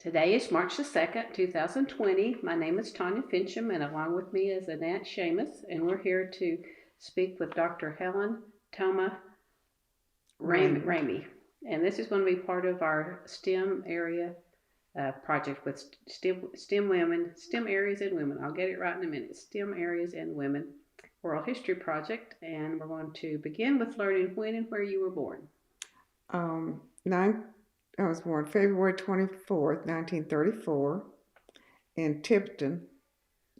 Today is March the 2nd, 2020. My name is Tanya Finchum, and along with me is Annette Seamus, and we're here to speak with Dr. Helen Toma Ramey. And this is going to be part of our STEM area project with STEM women, STEM areas and women. I'll get it right in a minute. STEM areas and women oral history project, and we're going to begin with learning when and where you were born. I was born February 24th, 1934, in Tipton,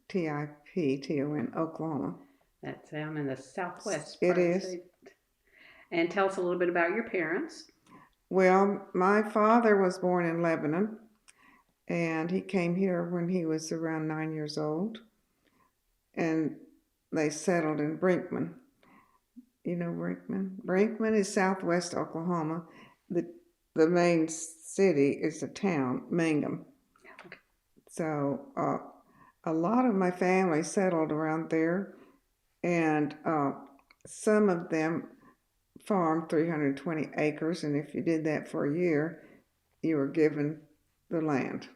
Tipton, Oklahoma. That's down in the southwest part of the state. And tell us a little bit about your parents. Well, my father was born in Lebanon, and he came here when he was around 9 years old, and they settled in Brinkman. You know Brinkman? Brinkman is southwest Oklahoma. The main city is the town, Mangum. Okay. So a lot of my family settled around there, and some of them farmed 320 acres, and if you did that for a year, you were given the land.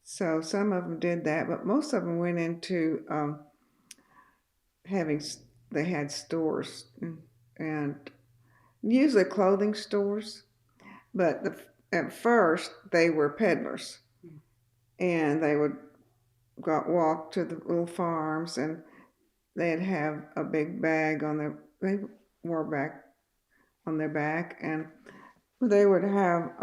So some of them did that, but most of them went into they had stores, and usually clothing stores, but at first they were peddlers, and they would walk to the little farms, and they'd have a big bag on their back, and they would have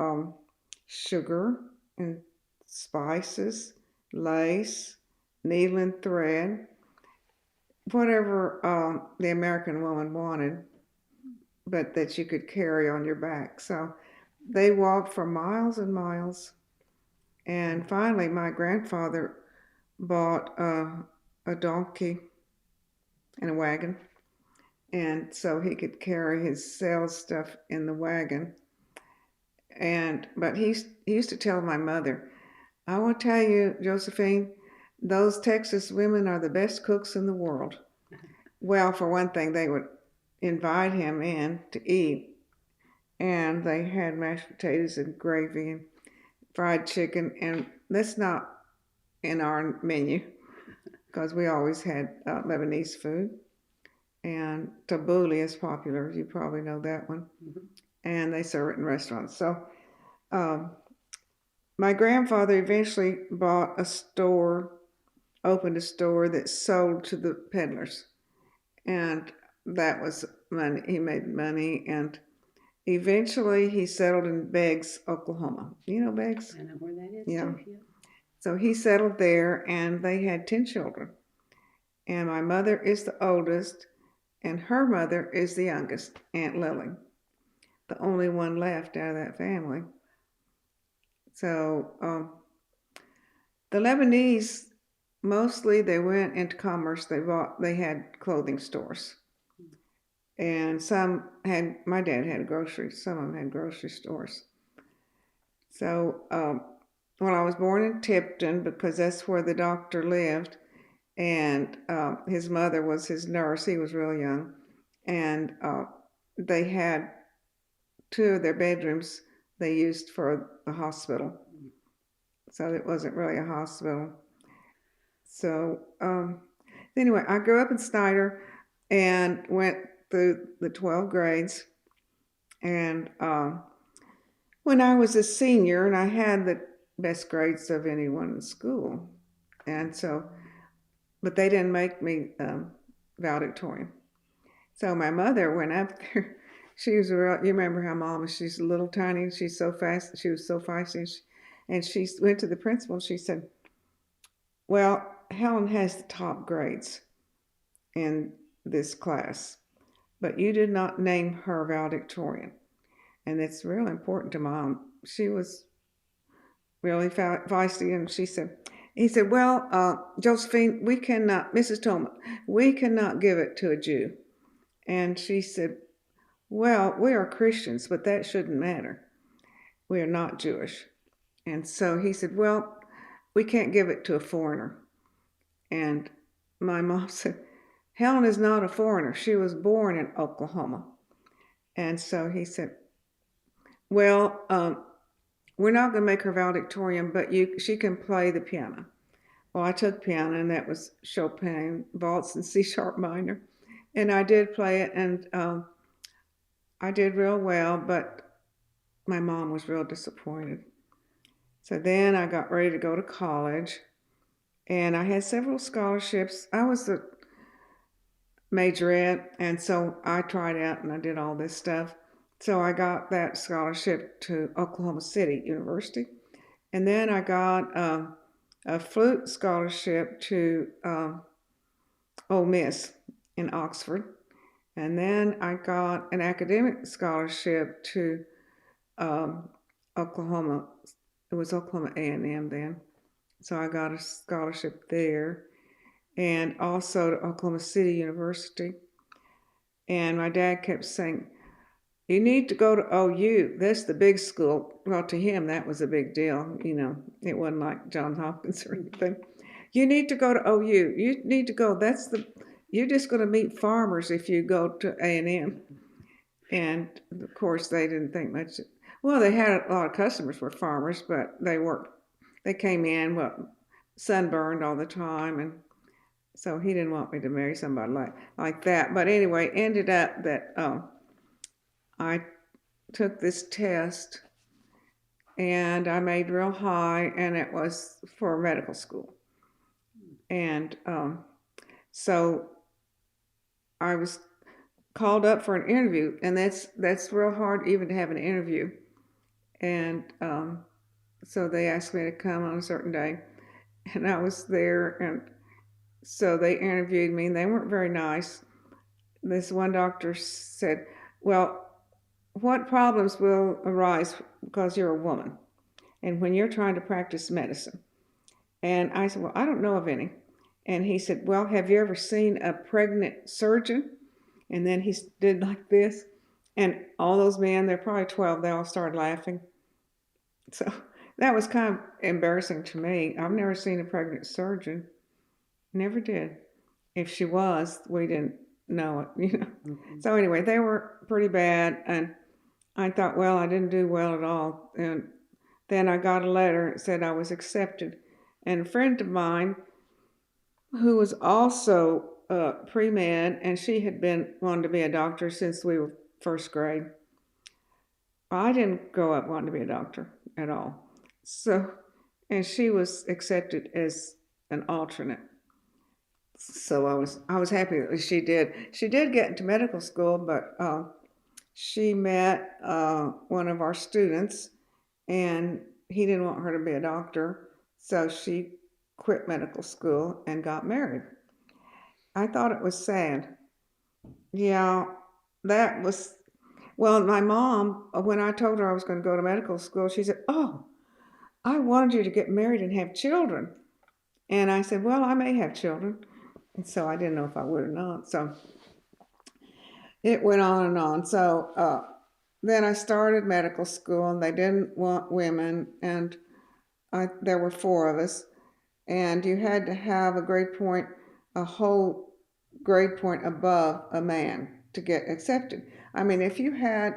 sugar and spices, lace, needle and thread, whatever the American woman wanted, but that you could carry on your back. So they walked for miles and miles, and finally my grandfather bought a donkey and a wagon, and so he could carry his sales stuff in the wagon. But he used to tell my mother, "I will tell you, Josephine, those Texas women are the best cooks in the world." Well, for one thing, they would invite him in to eat, and they had mashed potatoes and gravy and fried chicken, and that's not in our menu because we always had Lebanese food. And tabbouleh is popular. You probably know that one. Mm-hmm. And they serve it in restaurants. So my grandfather eventually opened a store that sold to the peddlers. And that was money. He made money, and eventually he settled in Beggs, Oklahoma. You know Beggs? I know where that is. Yeah. Too, yeah. So he settled there, and they had 10 children. And my mother is the oldest, and her mother is the youngest, Aunt Lily, the only one left out of that family. So the Lebanese, mostly they went into commerce. They had clothing stores, and my dad had groceries. Some of them had grocery stores. So when I was born in Tipton, because that's where the doctor lived, and his mother was his nurse. He was real young, and they had 2 of their bedrooms they used for the hospital, so it wasn't really a hospital. So anyway, I grew up in Snyder and went through the 12 grades, and when I was a senior, and I had the best grades of anyone in school, and so, but they didn't make me valedictorian. So my mother went up there. She was you remember how mom is, she's a little tiny, she's so fast, she was so feisty, and she went to the principal and she said, "Well, Helen has the top grades in this class, but you did not name her valedictorian." And it's real important to mom. She was really feisty, and he said, "Well, Josephine, Mrs. Toma, we cannot give it to a Jew." And she said, "Well, we are Christians, but that shouldn't matter. We are not Jewish." And so he said, "Well, we can't give it to a foreigner." And my mom said, "Helen is not a foreigner. She was born in Oklahoma." And so he said, "Well, we're not going to make her valedictorian, but she can play the piano. Well, I took piano, and that was Chopin, Waltz in C sharp minor. And I did play it, and I did real well, but my mom was real disappointed. So then I got ready to go to college, and I had several scholarships. I was the majorette, and so I tried out and I did all this stuff. So I got that scholarship to Oklahoma City University. And then I got a flute scholarship to Ole Miss in Oxford. And then I got an academic scholarship to Oklahoma. It was Oklahoma A&M then. So I got a scholarship there. And also to Oklahoma City University. And my dad kept saying, you need to go to OU. That's the big school. Well, to him, that was a big deal. You know, it wasn't like Johns Hopkins or anything. You need to go to OU. You need to go. You're just going to meet farmers if you go to A&M. And of course, they didn't think much. Well, they had a lot of customers were farmers, but they came in, sunburned all the time. And so he didn't want me to marry somebody like that. But anyway, ended up that I took this test and I made real high, and it was for medical school. And so I was called up for an interview, and that's real hard even to have an interview. And so they asked me to come on a certain day, and I was there, and so they interviewed me, and they weren't very nice. This one doctor said, well, what problems will arise because you're a woman and when you're trying to practice medicine? And I said, well, I don't know of any. And he said, well, have you ever seen a pregnant surgeon? And then he did like this. And all those men, they're probably 12, they all started laughing. So that was kind of embarrassing to me. I've never seen a pregnant surgeon. Never did. If she was, we didn't know it, you know. Mm-hmm. So anyway, they were pretty bad. And I thought, well, I didn't do well at all. And then I got a letter that said I was accepted. And a friend of mine who was also pre-med, and she had been wanting to be a doctor since we were first grade. I didn't grow up wanting to be a doctor at all. So, and she was accepted as an alternate. So I was happy that she did. She did get into medical school, but she met one of our students, and he didn't want her to be a doctor, so she quit medical school and got married. I thought it was sad. Yeah, that was, well, my mom, when I told her I was going to go to medical school, she said, oh, I wanted you to get married and have children. And I said, well, I may have children. And so I didn't know if I would or not. So it went on and on. So then I started medical school, and they didn't want women, and there were 4 of us, and you had to have a whole grade point above a man to get accepted. I mean, if you had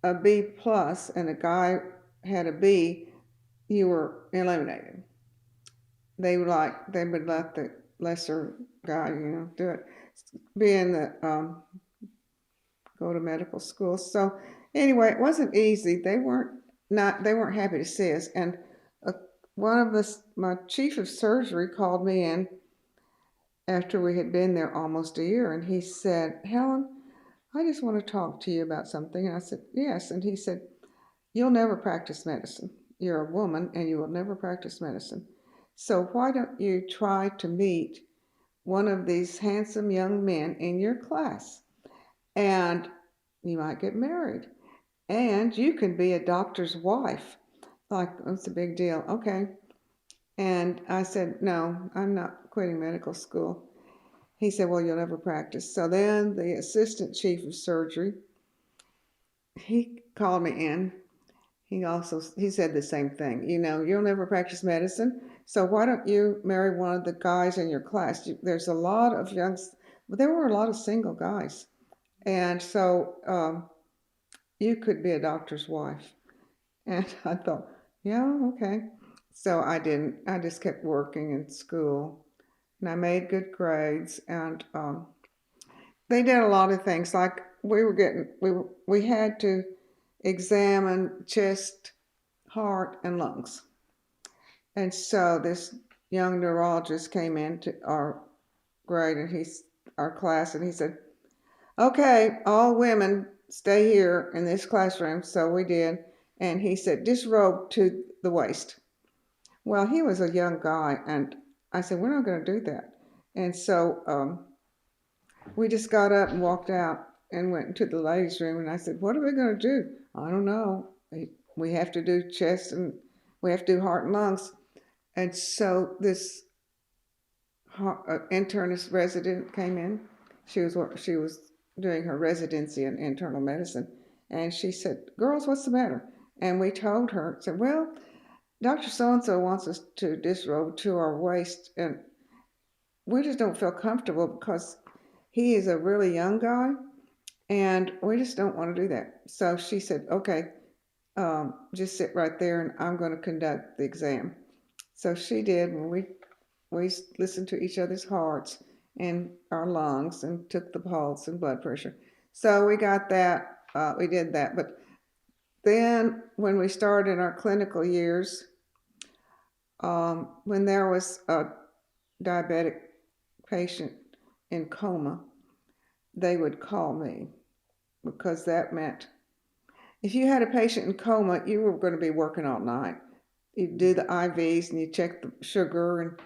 a B plus and a guy had a B, you were eliminated. They would let the lesser guy, do it, be in the go to medical school. So anyway, it wasn't easy. They weren't happy to see us. And my chief of surgery called me in after we had been there almost a year, and he said, Helen, I just want to talk to you about something. And I said, yes. And he said, you'll never practice medicine. You're a woman, and you will never practice medicine. So why don't you try to meet one of these handsome young men in your class, and you might get married, and you can be a doctor's wife. Like, that's a big deal. Okay. And I said, no, I'm not quitting medical school. He said, well, you'll never practice. So then the assistant chief of surgery, he called me in. He said the same thing. You'll never practice medicine, so why don't you marry one of the guys in your class? There's a lot of there were a lot of single guys. And so you could be a doctor's wife. And I thought, yeah, okay. So I didn't. I just kept working in school, and I made good grades. And they did a lot of things. Like we had to examine chest, heart, and lungs. And so this young neurologist came into our grade, and our class, and he said, "Okay, all women stay here in this classroom." So we did, and he said, "Disrobe to the waist." Well, he was a young guy, and I said, "We're not going to do that." And so we just got up and walked out and went into the ladies' room, and I said, "What are we going to do?" "I don't know. We have to do chest, and we have to do heart and lungs." And so this internist resident came in. She was doing her residency in internal medicine, and she said, "Girls, what's the matter?" And we told her, said, "Well, Dr. So-and-so wants us to disrobe to our waist, and we just don't feel comfortable because he is a really young guy, and we just don't want to do that." So she said, "Okay, just sit right there, and I'm going to conduct the exam." So she did, and we listened to each other's hearts and our lungs and took the pulse and blood pressure. So we got that, we did that. But then when we started in our clinical years, when there was a diabetic patient in coma, they would call me, because that meant if you had a patient in coma, you were going to be working all night. You do the IVs and you check the sugar, and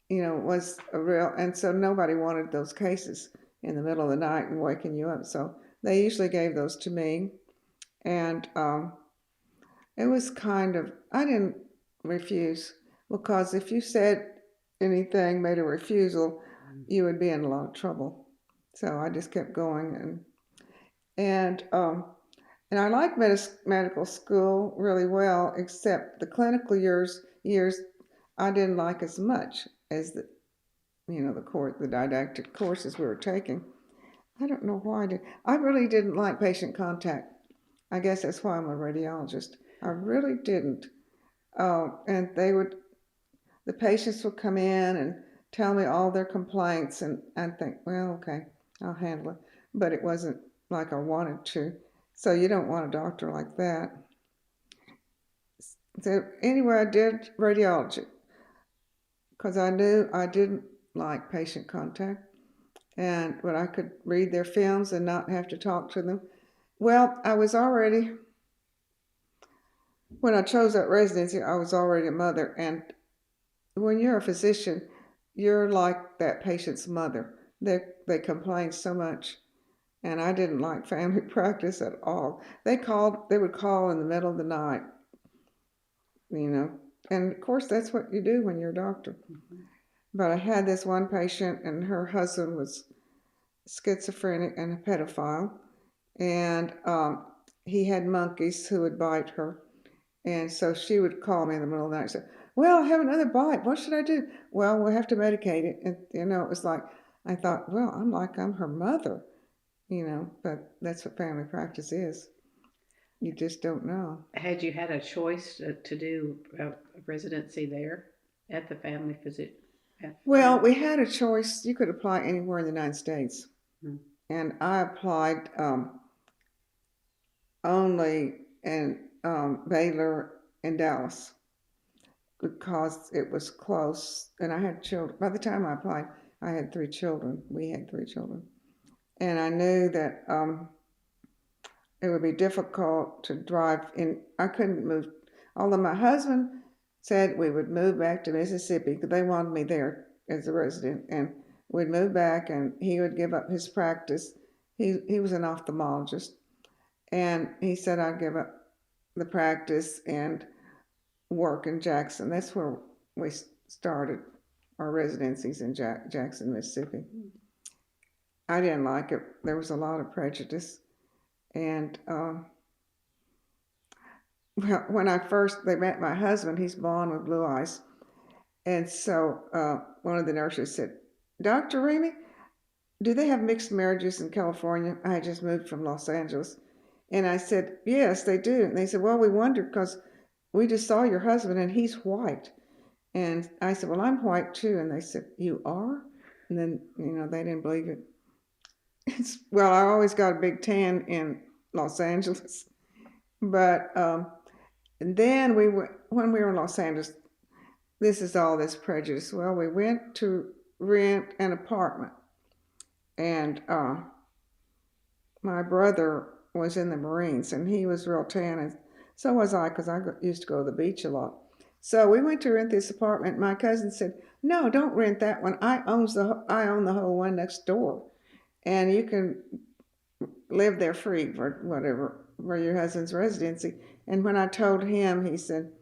it was a real, and so nobody wanted those cases in the middle of the night and waking you up. So they usually gave those to me. And it was I didn't refuse, because if you said anything, made a refusal, you would be in a lot of trouble. So I just kept going. And I liked medical school really well, except the clinical years I didn't like as much as the didactic courses we were taking. I don't know why I did. I really didn't like patient contact. I guess that's why I'm a radiologist. I really didn't. And the patients would come in and tell me all their complaints, and I'd think, well, okay, I'll handle it. But it wasn't like I wanted to. So you don't want a doctor like that. So anyway, I did radiology because I knew I didn't like patient contact, but I could read their films and not have to talk to them. Well, when I chose that residency, I was already a mother, and when you're a physician, you're like that patient's mother. They complain so much, and I didn't like family practice at all. They would call in the middle of the night, and of course that's what you do when you're a doctor. Mm-hmm. But I had this one patient, and her husband was schizophrenic and a pedophile, and he had monkeys who would bite her. And so she would call me in the middle of the night and say, "Well, I have another bite. What should I do?" "Well, we'll have to medicate it." And, it was like, I thought, well, I'm her mother, but that's what family practice is. You just don't know. Had you had a choice to do a residency there at the family visit? Well, we had a choice. You could apply anywhere in the United States. Mm-hmm. And I applied only in Baylor and Dallas, because it was close, and I had children. By the time I applied, I had 3 children. We had 3 children. And I knew that it would be difficult to drive in. I couldn't move. Although my husband said we would move back to Mississippi because they wanted me there as a resident, and we'd move back, and he would give up his practice. He was an ophthalmologist, and he said I'd give up the practice and work in Jackson. That's where we started our residencies, in Jackson, Mississippi. I didn't like it. There was a lot of prejudice. And when they met my husband, he's blonde with blue eyes. And so one of the nurses said, "Dr. Ramey, do they have mixed marriages in California?" I had just moved from Los Angeles. And I said, yes, they do. And they said, well, we wondered because we just saw your husband and he's white. And I said, well, I'm white too. And they said, you are? And then, they didn't believe it. Well, I always got a big tan in Los Angeles. But and then when we were in Los Angeles, this is all this prejudice. Well, we went to rent an apartment. And my brother was in the Marines, and he was real tan, and so was I, because I used to go to the beach a lot. So we went to rent this apartment. My cousin said, no, don't rent that one. I own the whole one next door, and you can live there free for whatever, for your husband's residency. And when I told him, he said,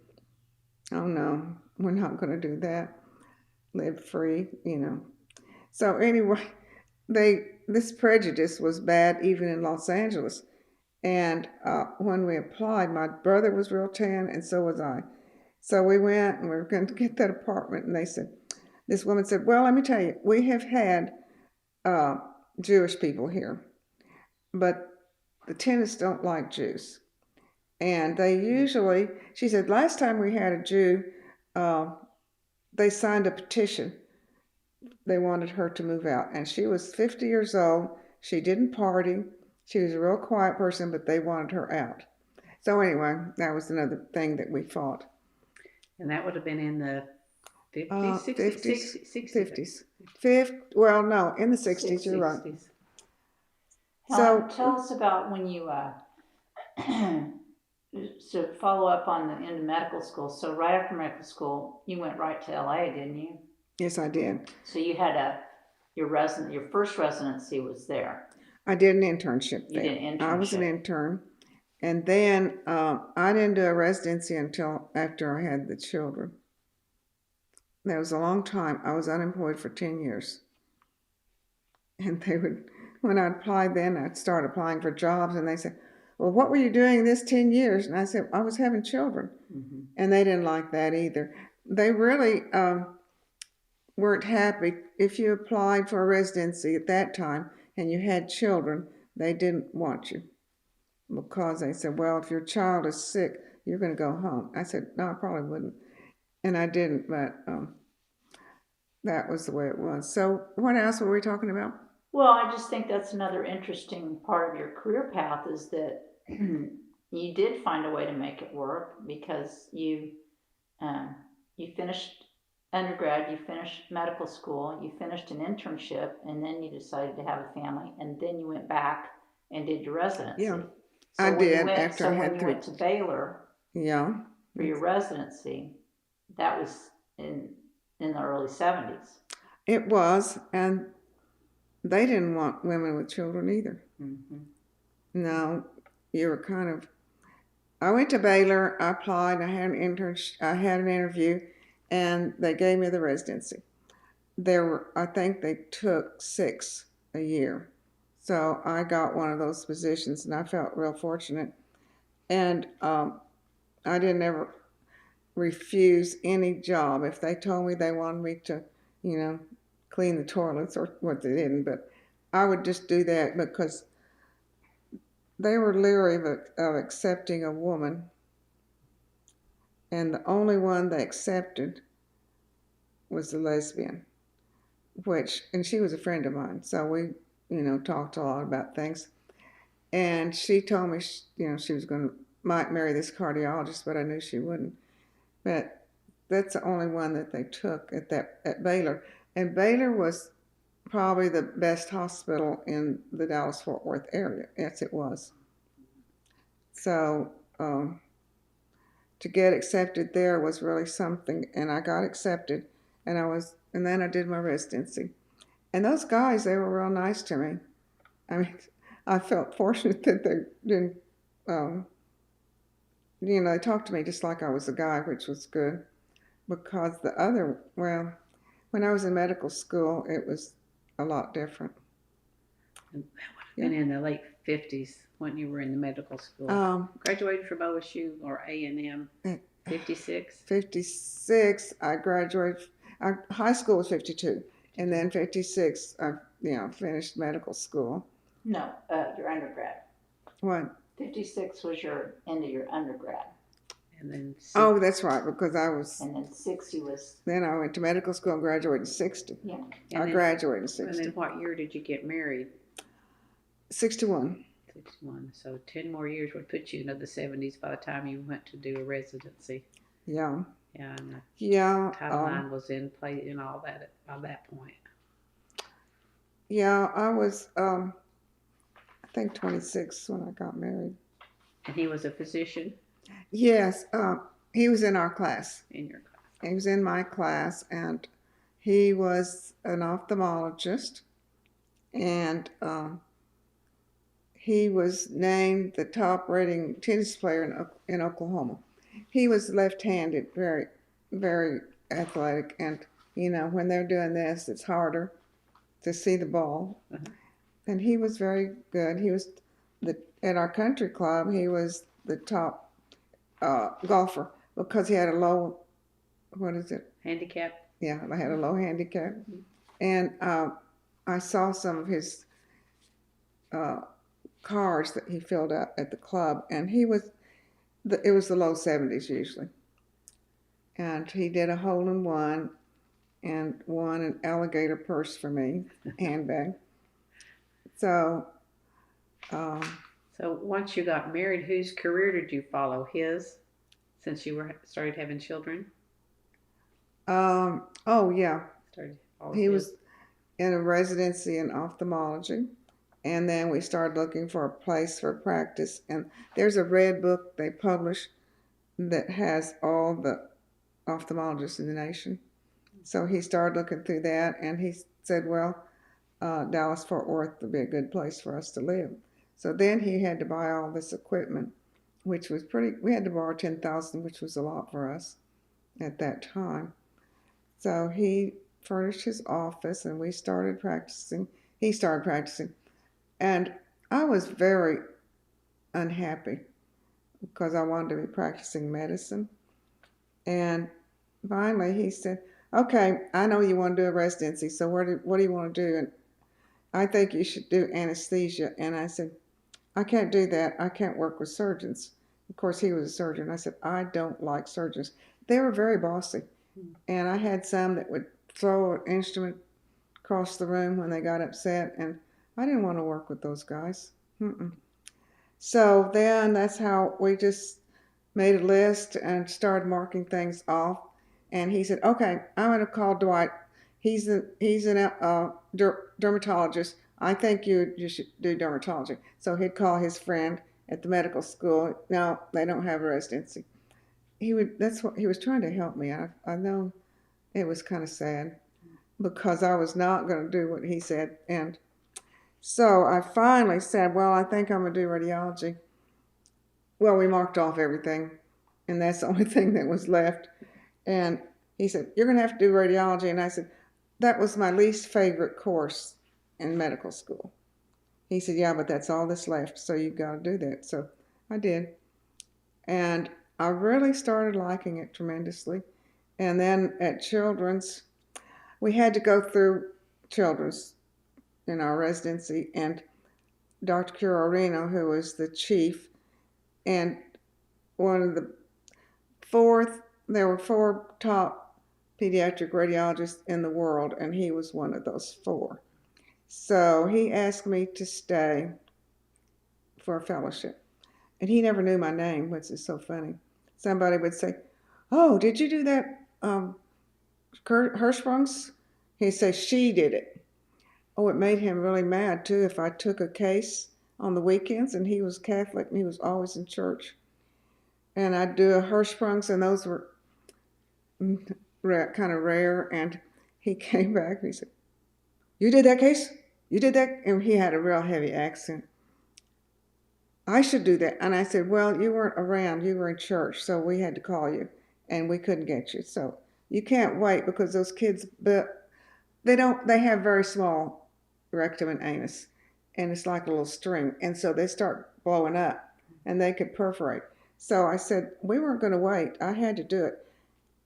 oh no, we're not going to do that, live free. So anyway, this prejudice was bad even in Los Angeles. And when we applied, my brother was real tan, and so was I. So we went and we were going to get that apartment, and this woman said, well, let me tell you, we have had Jewish people here, but the tenants don't like Jews. And they usually, she said, last time we had a Jew, they signed a petition. They wanted her to move out. And she was 50 years old. She didn't party. She was a real quiet person, but they wanted her out. So anyway, that was another thing that we fought. And that would have been in the 50s, 60s. 50s. Well, no, in the 60s, you're right. Helen, tell us about when you, so follow up on the end of medical school. So right after medical school, you went right to LA, didn't you? Yes, I did. So you had your first residency was there. I did an internship there. You did an internship. I was an intern. And then I didn't do a residency until after I had the children. That was a long time. I was unemployed for 10 years. And when I applied then, I'd start applying for jobs, and they said, well, what were you doing this 10 years? And I said, I was having children. Mm-hmm. And they didn't like that either. They really weren't happy. If you applied for a residency at that time and you had children, they didn't want you, because they said, well, if your child is sick, you're going to go home. I said, no, I probably wouldn't. And I didn't, but that was the way it was. So what else were we talking about? Well, I just think that's another interesting part of your career path, is that you did find a way to make it work, because you finished undergrad, you finished medical school, you finished an internship, and then you decided to have a family, and then you went back and did your residency. Yeah, so I did after I had when you went to Baylor, yeah, for your residency, that was in the early 70s. It was, and they didn't want women with children either. Mm-hmm. No, you were kind of. I went to Baylor. I applied. I had an interview, and they gave me the residency. I think they took 6 a year. So I got one of those positions, and I felt real fortunate. And I didn't ever refuse any job. If they told me they wanted me to, clean the toilets, or what, they didn't, but I would just do that, because they were leery of accepting a woman. And the only one they accepted was the lesbian, and she was a friend of mine. So we, talked a lot about things. And she told me, she was might marry this cardiologist, but I knew she wouldn't. But that's the only one that they took at Baylor. And Baylor was probably the best hospital in the Dallas-Fort Worth area. Yes, it was. So to get accepted there was really something, and I got accepted, and then I did my residency. And those guys, they were real nice to me. I mean, I felt fortunate that they didn't, they talked to me just like I was a guy, which was good, because when I was in medical school, it was a lot different. And in the late 50s, when you were in the medical school. Graduated from OSU or A&M, 56? 56, I graduated. High school was 52. And then 56, I finished medical school. No, your undergrad. What? 56 was your end of your undergrad. And then Oh, that's right, because I was. And then 60 was. Then I went to medical school and graduated in 60. Yeah. I graduated in And 60. then what year did you get married? 61. 61. So 10 more years would put you into the 70s by the time you went to do a residency. Yeah. Yeah, and the Yeah. Title IX was in play and all that by that point. Yeah, I was, I think 26 when I got married. And he was a physician Yes, he was in our class. in your class. He was in my class, and he was an ophthalmologist, and he was named the top rating tennis player in Oklahoma. He was left-handed, very, very athletic, and when they're doing this, it's harder to see the ball. And he was very good. He was at our country club. He was the top golfer because he had a low, what is it? Handicap. Yeah, I had a low handicap, and I saw some of his cards that he filled out at the club, and it was the low 70s usually, and he did a hole-in-one and won an alligator purse for me, handbag. So once you got married, whose career did you follow? His, since you started having children? Oh yeah, he his. was in a residency in ophthalmology, and then we started looking for a place for practice. And there's a red book they publish that has all the ophthalmologists in the nation. So he started looking through that, and he said, well, Dallas-Fort Worth would be a good place for us to live. So then he had to buy all this equipment, which was we had to borrow $10,000, which was a lot for us at that time. So he furnished his office, and we started practicing. He started practicing, and I was very unhappy because I wanted to be practicing medicine. And finally he said, okay, I know you want to do a residency, so what do you want to do? And I think you should do anesthesia. And I said, I can't do that. I can't work with surgeons. Of course, he was a surgeon. I said, I don't like surgeons. They were very bossy. And I had some that would throw an instrument across the room when they got upset, and I didn't want to work with those guys. So then that's how we just made a list and started marking things off. And he said, okay, I'm going to call Dwight. He's a dermatologist. I think you should do dermatology. So he'd call his friend at the medical school. No, they don't have a residency. That's what he was trying to help me. I know it was kind of sad because I was not going to do what he said. And so I finally said, well, I think I'm going to do radiology. Well, we marked off everything, and that's the only thing that was left. And he said, you're going to have to do radiology. And I said, that was my least favorite course in medical school. He said, yeah, but that's all that's left, so you've got to do that. So I did. And I really started liking it tremendously. And then at Children's, we had to go through Children's in our residency, and Dr. Curorino, who was the chief, and there were 4 top pediatric radiologists in the world, and he was one of those 4. So he asked me to stay for a fellowship. And he never knew my name, which is so funny. Somebody would say, oh, did you do that Hirschsprung's? He'd say, she did it. Oh, it made him really mad, too, if I took a case on the weekends, and he was Catholic, and he was always in church. And I'd do a Hirschsprung's, and those were kind of rare. And he came back, and he said, you did that case? You did that? And he had a real heavy accent. I should do that. And I said, well, you weren't around. You were in church, so we had to call you, and we couldn't get you. So you can't wait because those kids, they have very small rectum and anus, and it's like a little string. And so they start blowing up, and they could perforate. So I said, we weren't going to wait. I had to do it.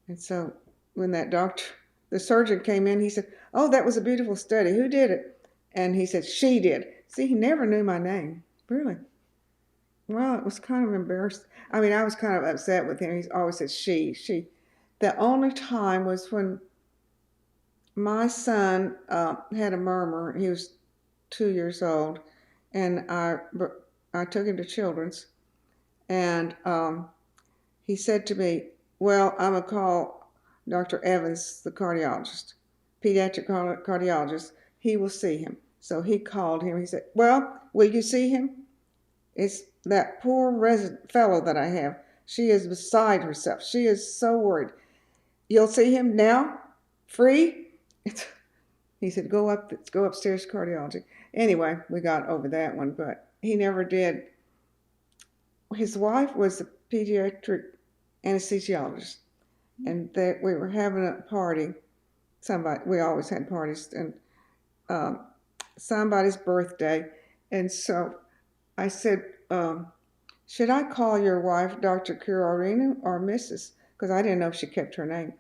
And so when the surgeon came in, he said, oh, that was a beautiful study. Who did it? And he said, she did. See, he never knew my name. Really. Well, it was kind of embarrassed. I mean, I was kind of upset with him. He always said she, she. The only time was when my son had a murmur. He was 2 years old, and I took him to Children's, and he said to me, "Well, I'm gonna call Dr. Evans, the cardiologist, pediatric cardiologist. He will see him." So he called him. He said, "Well, will you see him? It's that poor resident fellow that I have. She is beside herself. She is so worried. You'll see him now, free." He said, go upstairs to cardiology. Anyway, we got over that one, but he never did. His wife was a pediatric anesthesiologist, and we were having a party. We always had parties, and somebody's birthday, and so I said, should I call your wife Dr. Curarino or Mrs.? Because I didn't know if she kept her name.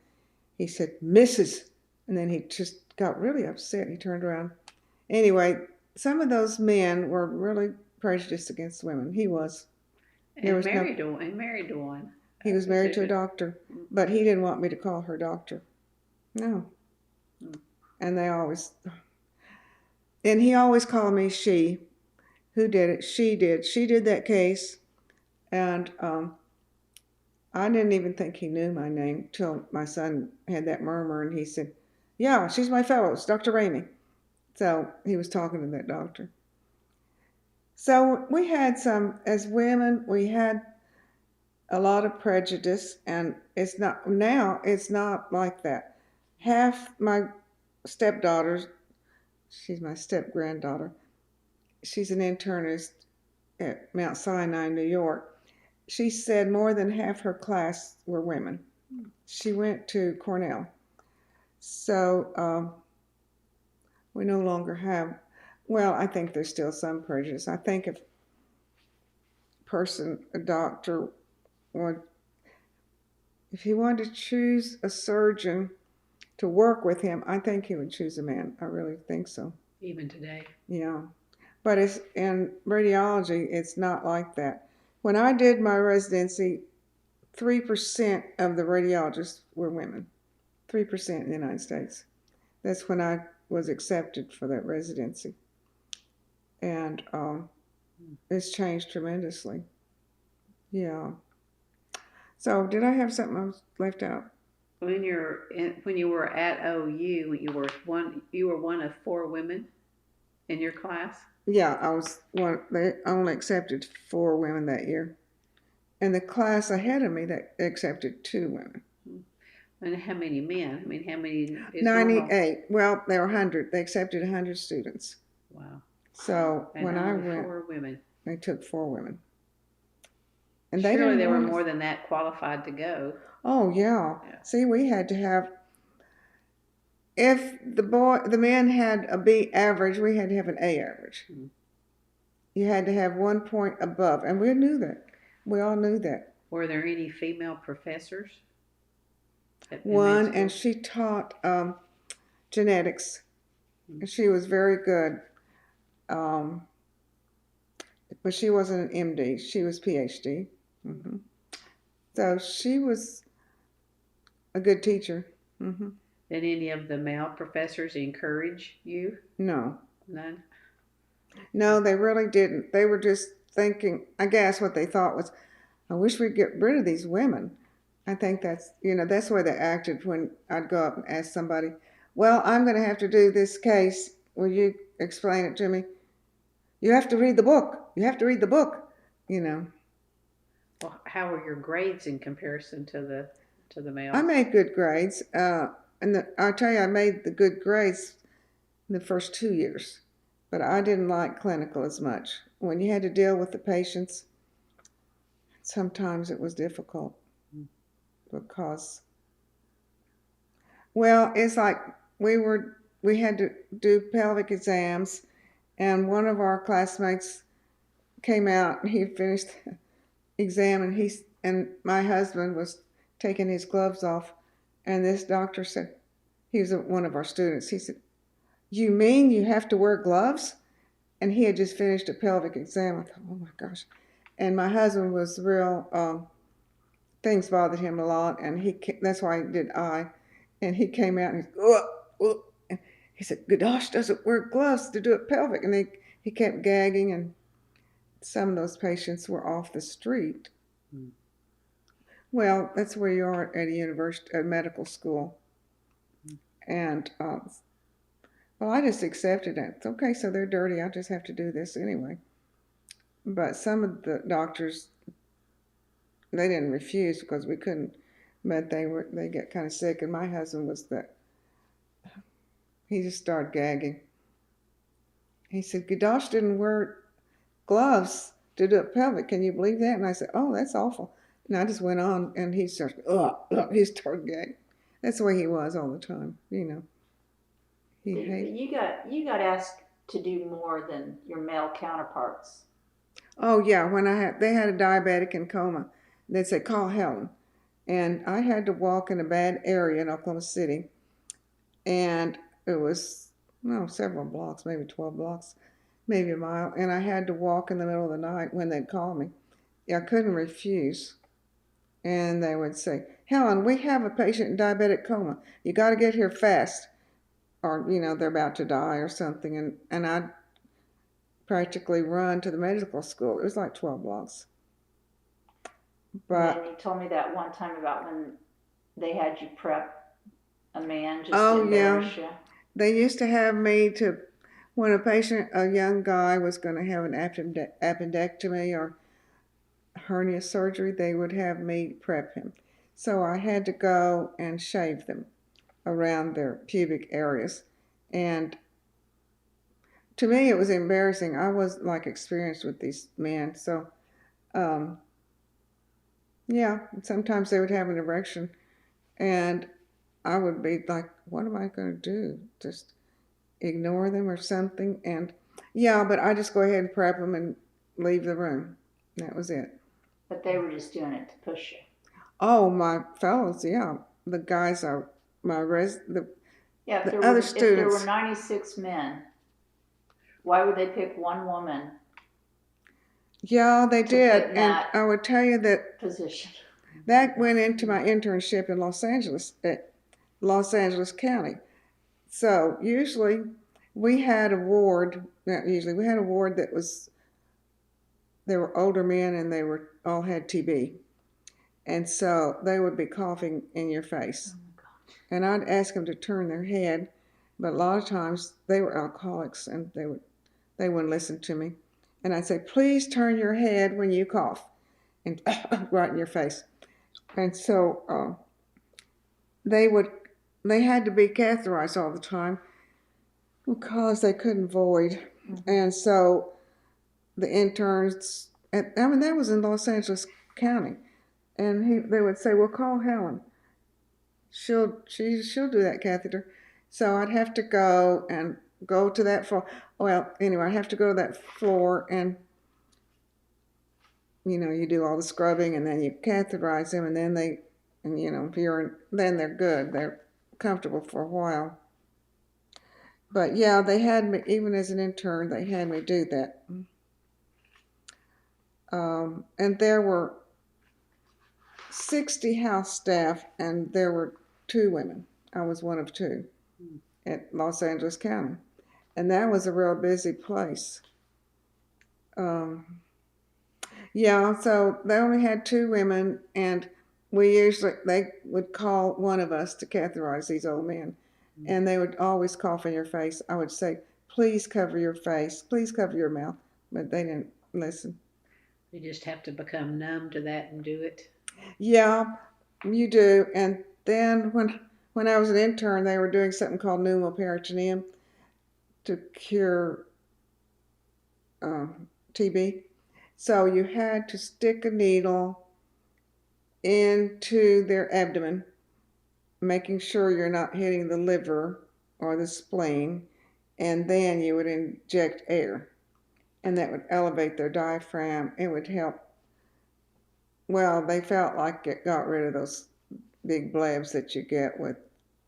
He said, Mrs. And then he just got really upset. He turned around. Anyway, some of those men were really prejudiced against women. He was. And married to one. He was married to a doctor, but he didn't want me to call her doctor. No. And he always called me she. Who did it? She did. She did that case. And I didn't even think he knew my name till my son had that murmur, and he said, "Yeah, she's my fellow. It's Dr. Ramey." So he was talking to that doctor. So we had as women, we had a lot of prejudice, and it's not like that. Half my stepdaughters, she's my step-granddaughter, she's an internist at Mount Sinai, New York. She said more than half her class were women. She went to Cornell. So we no longer have, well, I think there's still some prejudice. I think if a doctor, if he wanted to choose a surgeon to work with him, I think he would choose a man. I really think so. Even today. Yeah. But in radiology, it's not like that. When I did my residency, 3% of the radiologists were women. 3% in the United States. That's when I was accepted for that residency. And it's changed tremendously. Yeah. So did I have something I was left out? When you were at OU, you were one of 4 women in your class? Yeah, I was one. They only accepted 4 women that year. And the class ahead of me that accepted 2 women. And how many men? I mean, how many? 98. Well, there were 100. They accepted 100 students. Wow. So and when I went, 4 women. They took 4 women. And surely they were more than that qualified to go. Oh yeah. See, we had to have. If the man had a B average, we had to have an A average. Mm-hmm. You had to have 1 point above, and we knew that. We all knew that. Were there any female professors? One, and she taught genetics. Mm-hmm. She was very good, but she wasn't an MD. She was PhD. Mm-hmm. So she was a good teacher. Mm-hmm. Did any of the male professors encourage you? No. None? No, they really didn't. They were just thinking, I guess what they thought was, I wish we'd get rid of these women. I think that's the way they acted when I'd go up and ask somebody, well, I'm going to have to do this case. Will you explain it to me? You have to read the book. You have to read the book, Well, how were your grades in comparison to the males? I made good grades. I'll tell you, I made the good grades in the first 2 years, but I didn't like clinical as much. When you had to deal with the patients, sometimes it was difficult because, well, it's like we had to do pelvic exams, and one of our classmates came out and he finished the exam, and my husband was taking his gloves off. And this doctor said, he was one of our students, he said, you mean you have to wear gloves? And he had just finished a pelvic exam. I thought, oh my gosh. And my husband was real, things bothered him a lot, and that's why he did eye. And he came out and and he said, Godosh doesn't wear gloves to do it pelvic. And he kept gagging, and some of those patients were off the street. Mm. Well, that's where you are at a university, a medical school. And, well, I just accepted it. It's okay, so they're dirty. I just have to do this anyway. But some of the doctors, they didn't refuse because we couldn't, but they get kind of sick. And my husband he just started gagging. He said, Godosh didn't wear gloves to do a pelvic. Can you believe that? And I said, oh, that's awful. And I just went on, and he started gagging. That's the way he was all the time, you know. You got asked to do more than your male counterparts. Oh yeah, when they had a diabetic in coma, they'd say, call Helen. And I had to walk in a bad area in Oklahoma City, and it was several blocks, maybe 12 blocks, maybe a mile, and I had to walk in the middle of the night when they'd call me. I couldn't refuse. And they would say, Helen, we have a patient in diabetic coma. You got to get here fast, or they're about to die or something. And I'd practically run to the medical school. It was like 12 blocks. But and you told me that one time about when they had you prep a man just to embarrass you. They used to have me when a young guy was going to have an appendectomy or hernia surgery, they would have me prep him. So I had to go and shave them around their pubic areas. And to me, it was embarrassing. I was experienced with these men. So, sometimes they would have an erection, and I would be like, what am I going to do? Just ignore them or something? And but I just go ahead and prep them and leave the room. That was it. But they were just doing it to push you. Oh, my fellows, the guys are the other students. If there were 96 men, why would they pick one woman? Yeah, they did, and I would tell you that position. That went into my internship in Los Angeles County. So usually we had a ward. Not usually, we had a ward they were older men, and they all had TB. And so they would be coughing in your face. Oh, and I'd ask them to turn their head, but a lot of times they were alcoholics, and they wouldn't listen to me. And I'd say, please turn your head when you cough, and right in your face. And so they had to be catheterized all the time because they couldn't void. Mm-hmm. And so the interns, that was in Los Angeles County. And they would say, well, call Helen. She'll do that catheter. So I'd have to go to that floor. Well, anyway, I'd have to go to that floor, and you do all the scrubbing, and then you catheterize them, and then then they're good. They're comfortable for a while. But they had me, even as an intern, they had me do that. And there were 60 house staff, and there were 2 women. I was one of 2 at Los Angeles County. And that was a real busy place. So they only had 2 women, and they would call one of us to catheterize these old men. Mm-hmm. And they would always cough in your face. I would say, please cover your face, please cover your mouth. But they didn't listen. You just have to become numb to that and do it. Yeah, you do. And then when I was an intern, they were doing something called pneumoperitoneum to cure TB. So you had to stick a needle into their abdomen, making sure you're not hitting the liver or the spleen, and then you would inject air, and that would elevate their diaphragm. It would help. Well, they felt like it got rid of those big blebs that you get with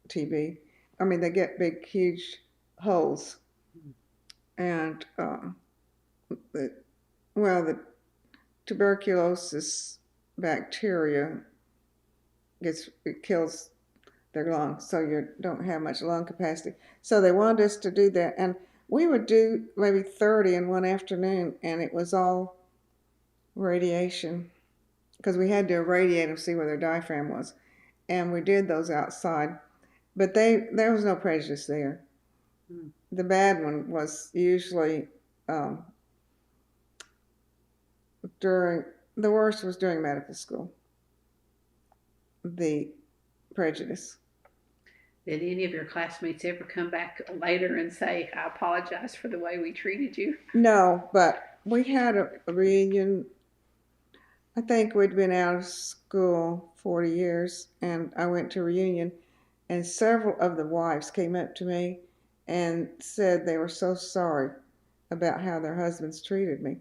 TB. They get big, huge holes. And, tuberculosis bacteria it kills their lungs, so you don't have much lung capacity. So they wanted us to do that, and we would do maybe 30 in one afternoon, and it was all radiation because we had to irradiate them, see where their diaphragm was, and we did those outside. But there was no prejudice there. The bad one was usually the worst was during medical school. The prejudice. Did any of your classmates ever come back later and say, I apologize for the way we treated you? No, but we had a reunion. I think we'd been out of school 40 years, and I went to a reunion, and several of the wives came up to me and said they were so sorry about how their husbands treated me.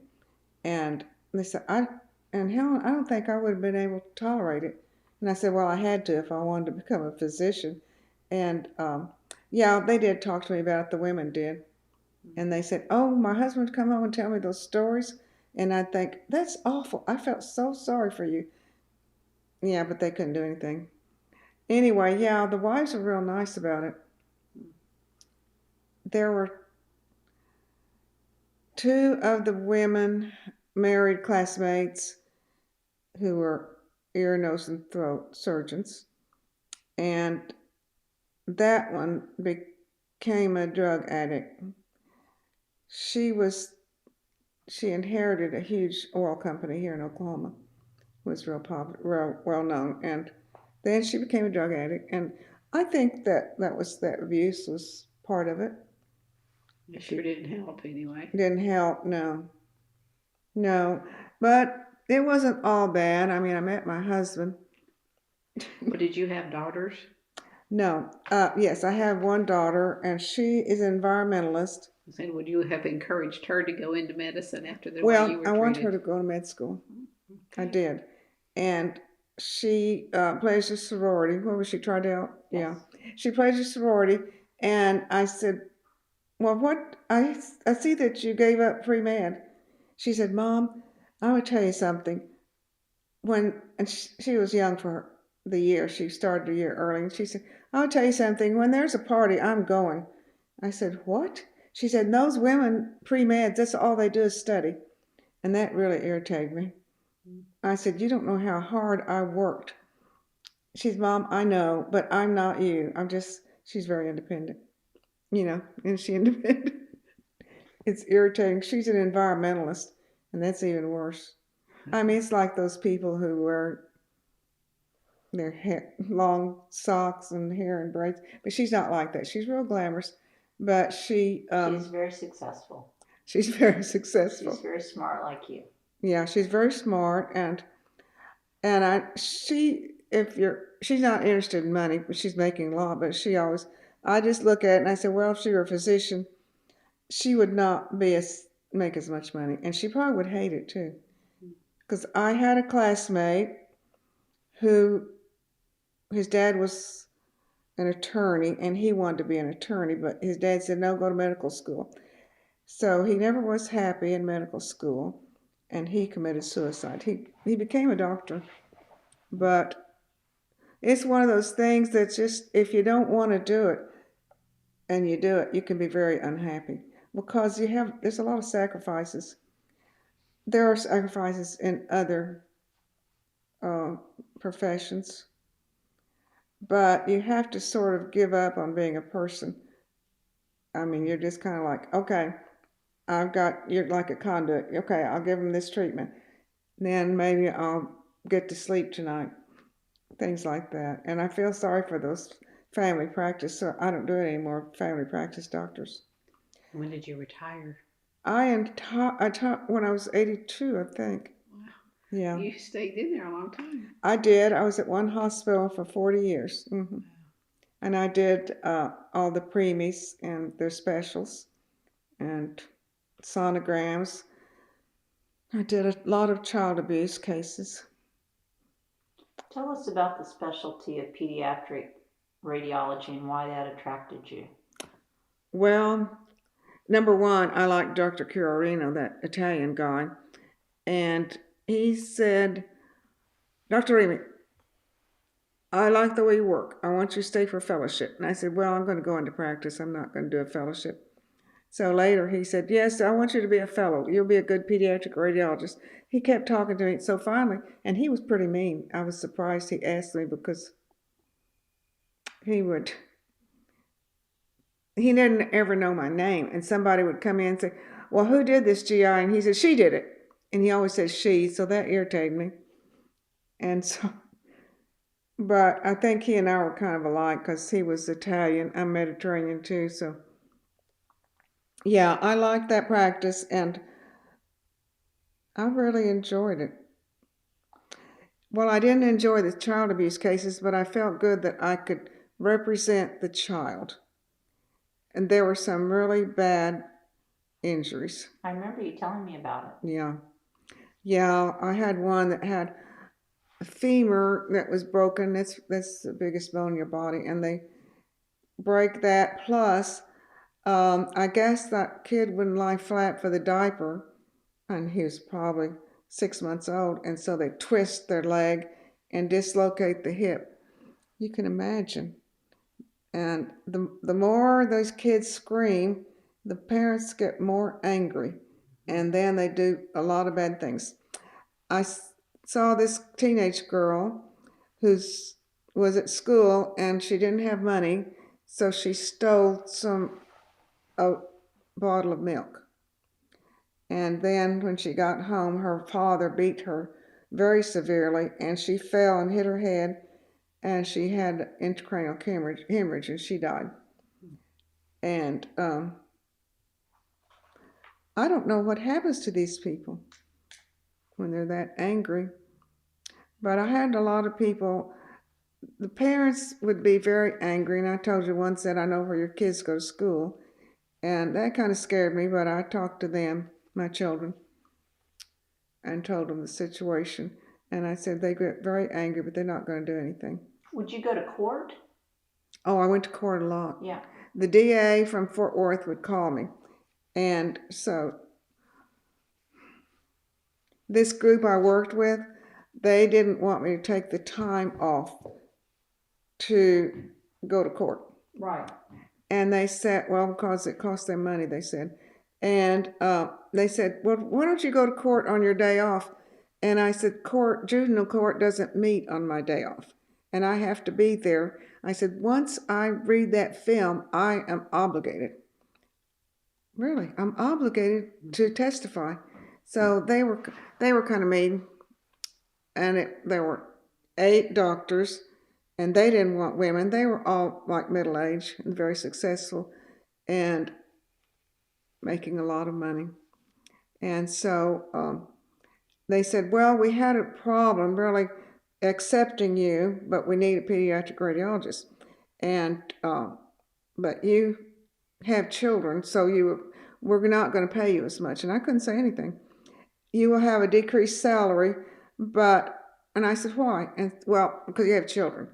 And they said, Helen, I don't think I would have been able to tolerate it. And I said, well, I had to if I wanted to become a physician. And yeah, they did talk to me about it, the women did. And they said, oh, my husband would come home and tell me those stories. And I'd think, that's awful. I felt so sorry for you. Yeah, but they couldn't do anything. Anyway, yeah, the wives were real nice about it. There were 2 of the women married classmates who were ear, nose, and throat surgeons. And that one became a drug addict. She inherited a huge oil company here in Oklahoma. Was real popular, real well known, and then she became a drug addict. And I think that abuse was part of it. It sure didn't help anyway. Didn't help, no. But it wasn't all bad. I mean, I met my husband. But did you have daughters? No. Yes, I have one daughter, and she is an environmentalist. And would you have encouraged her to go into medicine after the way you were treated? Well, I want her to go to med school. Okay. I did. And she plays a sorority. What was she, Tridell? Yes. Yeah. She plays a sorority. And I said, well, I see that you gave up pre-med. She said, Mom, I would tell you something. She was young for the year. She started a year early. And she said, I'll tell you something. When there's a party, I'm going. I said, what? She said, those women pre-meds, that's all they do is study. And that really irritated me. I said, you don't know how hard I worked. She said, Mom, I know, but I'm not you. She's very independent. And she's independent. It's irritating. She's an environmentalist, and that's even worse. I mean, it's like those people who wear their hair, long socks and hair and braids. But she's not like that. She's real glamorous, but she's very successful. She's very successful. She's very smart, like you. Yeah, she's very smart, and she's not interested in money, but she's making a lot. But I just look at it and I say, well, if she were a physician, she would not make as much money, and she probably would hate it too. Because I had a classmate who, his dad was an attorney, and he wanted to be an attorney, but his dad said, no, go to medical school. So he never was happy in medical school, and he committed suicide. He became a doctor, but it's one of those things that just, if you don't want to do it, and you do it, you can be very unhappy, because there's a lot of sacrifices. There are sacrifices in other professions, but you have to sort of give up on being a person. I mean, you're just kind of like, okay, you're like a conduit. Okay, I'll give them this treatment. Then maybe I'll get to sleep tonight. Things like that. And I feel sorry for those family practice, so I don't do it anymore, family practice doctors. When did you retire? I taught when I was 82, I think. Wow. Yeah. You stayed in there a long time. I did. I was at one hospital for 40 years. Mm-hmm. Wow. And I did all the preemies and their specials and sonograms. I did a lot of child abuse cases. Tell us about the specialty of pediatric radiology and why that attracted you. Well, number one, I like Dr. Curorino, that Italian guy, and he said, Dr. Ramey, I like the way you work. I want you to stay for fellowship. And I said, well, I'm going to go into practice. I'm not going to do a fellowship. So later he said, yes, I want you to be a fellow. You'll be a good pediatric radiologist. He kept talking to me. So finally, and he was pretty mean. I was surprised he asked me because he didn't ever know my name. And somebody would come in and say, well, who did this GI? And he said, she did it. And he always said she, so that irritated me. And so, but I think he and I were kind of alike because he was Italian. I'm Mediterranean too. So yeah, I liked that practice and I really enjoyed it. Well, I didn't enjoy the child abuse cases, but I felt good that I could represent the child. And there were some really bad injuries. I remember you telling me about it. Yeah. Yeah, I had one that had a femur that was broken. That's the biggest bone in your body. And they break that. Plus, I guess that kid wouldn't lie flat for the diaper. And he was probably 6 months old. And so they twist their leg and dislocate the hip. You can imagine. And the more those kids scream, the parents get more angry. And then they do a lot of bad things. I saw this teenage girl who was at school and she didn't have money, so she stole a bottle of milk. And then when she got home, her father beat her very severely, and she fell and hit her head, and she had intracranial hemorrhage, and she died. And I don't know what happens to these people when they're that angry. But I had a lot of people, the parents would be very angry, and I told you one said, I know where your kids go to school. And that kind of scared me, but I talked to them, my children, and told them the situation. And I said, they get very angry, but they're not going to do anything. Would you go to court? Oh, I went to court a lot. Yeah. The DA from Fort Worth would call me. And so this group I worked with, they didn't want me to take the time off to go to court. Right. And they said, well, because it cost them money, they said. And they said, well, why don't you go to court on your day off? And I said, juvenile court doesn't meet on my day off. And I have to be there. I said, once I read that film, I am obligated. Really, I'm obligated to testify. So they were kind of mean. And there were 8 doctors, and they didn't want women. They were all like middle-aged and very successful and making a lot of money. And so they said, well, we had a problem really accepting you, but we need a pediatric radiologist. And but you have children, so we're not going to pay you as much. And I couldn't say anything. You will have a decreased salary, and I said, why? And well, because you have children.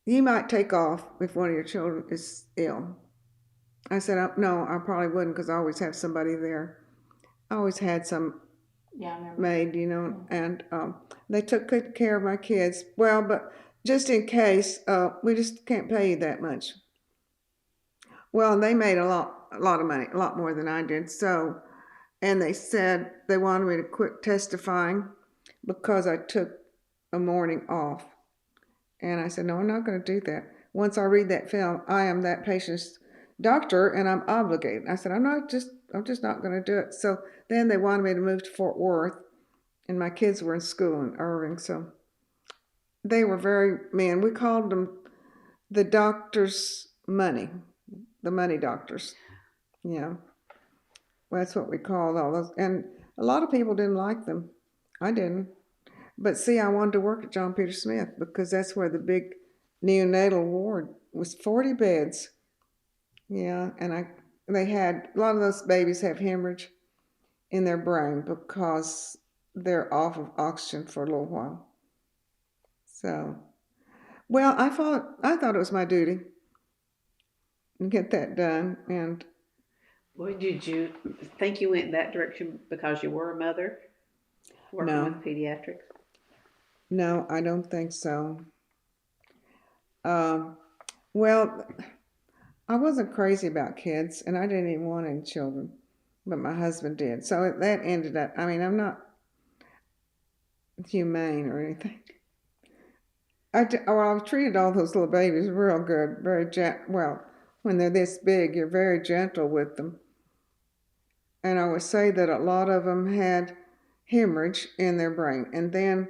You might take off if one of your children is ill. I said, no, I probably wouldn't because I always have somebody there. I always had some maid, and they took good care of my kids. Well, but just in case, we just can't pay you that much. Well, they made a lot of money, a lot more than I did. So, and they said they wanted me to quit testifying because I took a morning off. And I said, no, I'm not going to do that. Once I read that film, I am that patient's doctor and I'm obligated. I said, I'm just not going to do it. So then they wanted me to move to Fort Worth, and my kids were in school in Irving. So they were very mean. We called them the doctors' money, the money doctors. Yeah. Well, that's what we called all those. And a lot of people didn't like them. I didn't. But see, I wanted to work at John Peter Smith because that's where the big neonatal ward was, 40 beds. Yeah, and they had, a lot of those babies have hemorrhage in their brain because they're off of oxygen for a little while. So, well, I thought it was my duty to get that done. And well, did you think you went that direction because you were a mother? working No. with pediatrics? No, I don't think so. Well, I wasn't crazy about kids, and I didn't even want any children, but my husband did. So that ended up, I mean, I'm not humane or anything. I've treated all those little babies real good, very well, when they're this big, you're very gentle with them. And I would say that a lot of them had hemorrhage in their brain. And then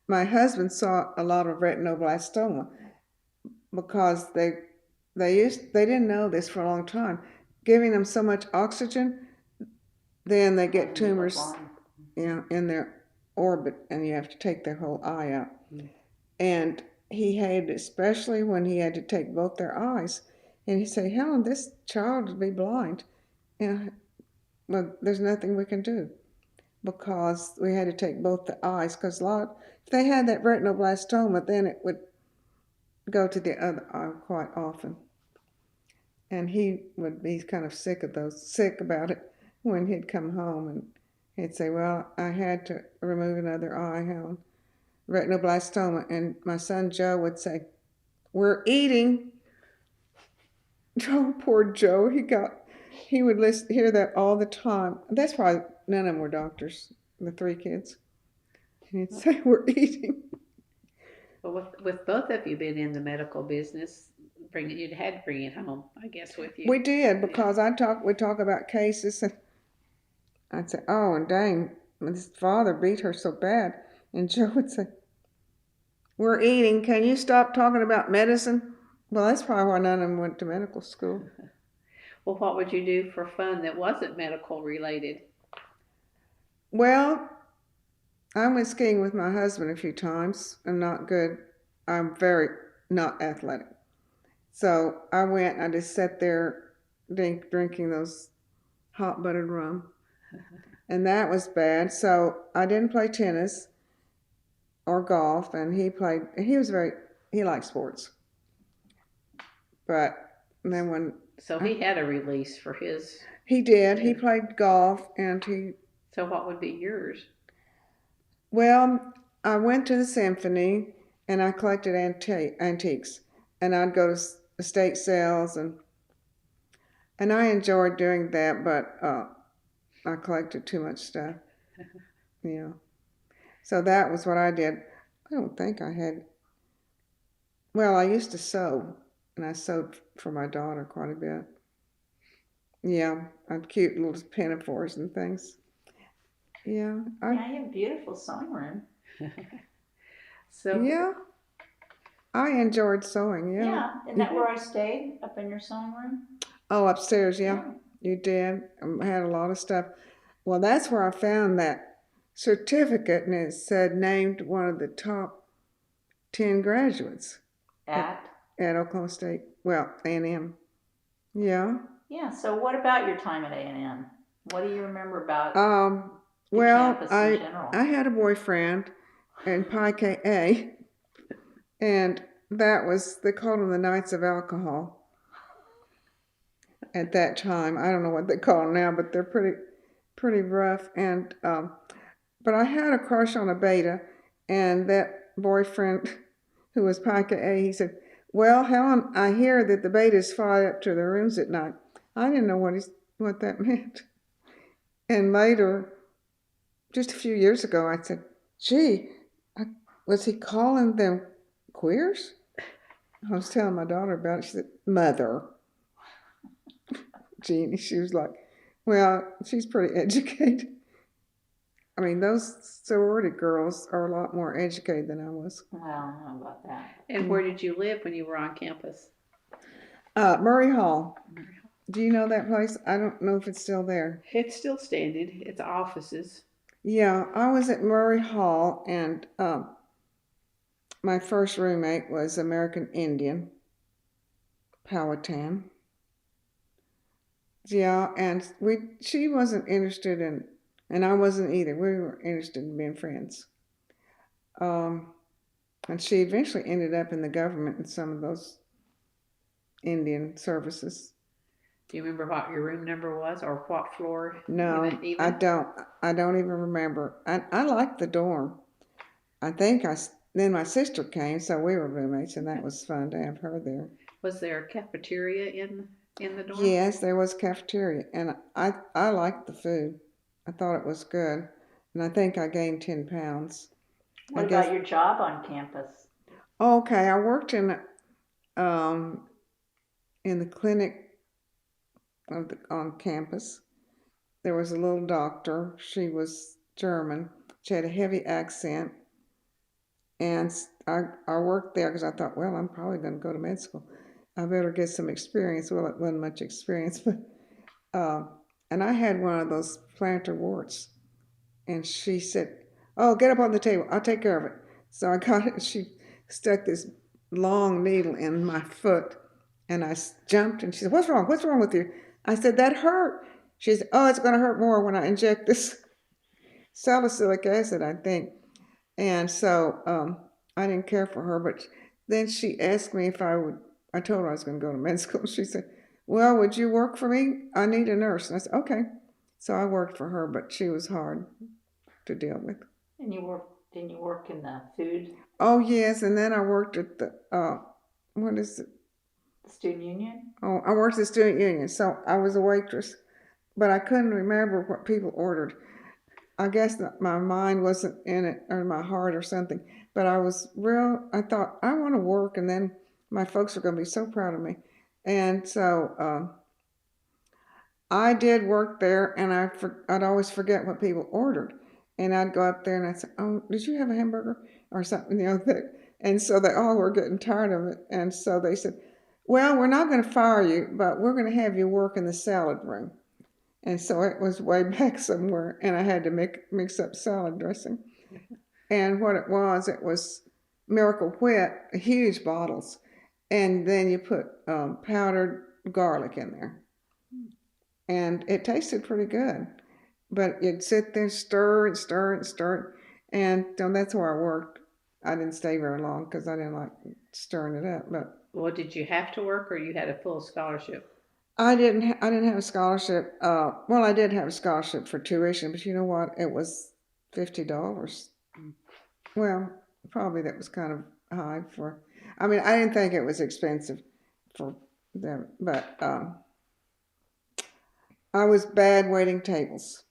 my husband saw a lot of retinoblastoma because they didn't know this for a long time. Giving them so much oxygen, then they get tumors, in their orbit, and you have to take their whole eye out. Mm. And he hated, especially when he had to take both their eyes. And he'd say, "Helen, this child will be blind." And well, there's nothing we can do because we had to take both the eyes. Because if they had that retinoblastoma, then it would go to the other eye quite often. And he would be kind of sick about it when he'd come home, and he'd say, "Well, I had to remove another eye, Helen, retinoblastoma." And my son Joe would say, "We're eating." Oh, poor Joe. He would hear that all the time. That's why none of them were doctors, the three kids. And he'd say, "We're eating." Well, with both of you being in the medical business, you'd had to bring it home, I guess, with you. We did, because we'd talk about cases, and I'd say, "Oh, and dang, his father beat her so bad." And Joe would say, "We're eating. Can you stop talking about medicine?" Well, that's probably why none of them went to medical school. Well, what would you do for fun that wasn't medical related? Well, I went skiing with my husband a few times. I'm not good. I'm very not athletic. So I went, I just sat there drinking those hot buttered rum. And that was bad. So I didn't play tennis or golf, and he liked sports. But then So he had a release for his. He did. He played golf, and So what would be yours? Well, I went to the symphony, and I collected antiques, and I'd go to estate sales, and I enjoyed doing that, but I collected too much stuff. Yeah. So that was what I did. I don't think I had. Well, I used to sew, and I sewed for my daughter quite a bit. Yeah, cute little pinafores and things. Yeah. Yeah, you have a beautiful sewing room. So yeah, I enjoyed sewing. Yeah. Yeah, isn't that where I stayed, up in your sewing room? Oh, upstairs. Yeah. You did. I had a lot of stuff. Well, that's where I found that certificate, and it said named one of the top 10 graduates at Oklahoma State. Well, A&M. Yeah. Yeah. So what about your time at A&M? What do you remember about well, campus in general? I had a boyfriend in Pi KA, and they called them the Knights of Alcohol at that time. I don't know what they call them now, but they're pretty rough. And but I had a crush on a beta, and that boyfriend who was Pi KA, he said, "Well, Helen, I hear that the betas fly up to their rooms at night." I didn't know what that meant. And later, just a few years ago, I said, "Gee, was he calling them queers?" I was telling my daughter about it. She said, "Mother." Jeannie, she was like, "Well, she's pretty educated." I mean, those sorority girls are a lot more educated than I was. Well, I don't know about that. And where did you live when you were on campus? Murray Hall. Do you know that place? I don't know if it's still there. It's still standing. It's offices. Yeah, I was at Murray Hall, and my first roommate was American Indian, Powhatan. Yeah, and she wasn't interested in, and I wasn't either. We were interested in being friends. And she eventually ended up in the government in some of those Indian services. Do you remember what your room number was or what floor? No, even? I don't. I don't even remember. I liked the dorm. I think then my sister came, so we were roommates, and that was fun to have her there. Was there a cafeteria in the dorm? Yes, there was cafeteria, and I liked the food. I thought it was good, and I think I gained 10 pounds. What about your job on campus? Okay, I worked in the clinic on campus. There was a little doctor. She was German. She had a heavy accent, and I worked there because I thought, well, I'm probably going to go to med school. I better get some experience. Well, it wasn't much experience, but and I had one of those plantar warts, and she said, "Oh, get up on the table. I'll take care of it." So I got it. And she stuck this long needle in my foot, and I jumped. And she said, "What's wrong? What's wrong with you?" I said, "That hurt." She said, "Oh, it's going to hurt more when I inject this salicylic acid, I think." And so I didn't care for her, but then she asked me if I would. I told her I was going to go to med school. She said, "Well, would you work for me? I need a nurse." And I said, "Okay." So I worked for her, but she was hard to deal with. And didn't you work in the food? Oh, yes, and then I worked at the, what is it? The student union? Oh, I worked at the student union, so I was a waitress, but I couldn't remember what people ordered. I guess my mind wasn't in it, or my heart or something, but I thought, I want to work, and then my folks are going to be so proud of me. And so I did work there, and I'd always forget what people ordered. And I'd go up there and I'd say, "Oh, did you have a hamburger?" or something, and so they all were getting tired of it. And so they said, "Well, we're not going to fire you, but we're going to have you work in the salad room." And so it was way back somewhere, and I had to mix up salad dressing. And what it was Miracle Whip, huge bottles, and then you put powdered garlic in there. And it tasted pretty good. But you'd sit there, stir and stir and stir. And so that's where I worked. I didn't stay very long because I didn't like stirring it up. But Well, did you have to work or you had a full scholarship? I didn't have a scholarship. Well, I did have a scholarship for tuition, but you know what? It was $50. Well, probably that was kind of high for. I mean, I didn't think it was expensive for them, but I was bad waiting tables,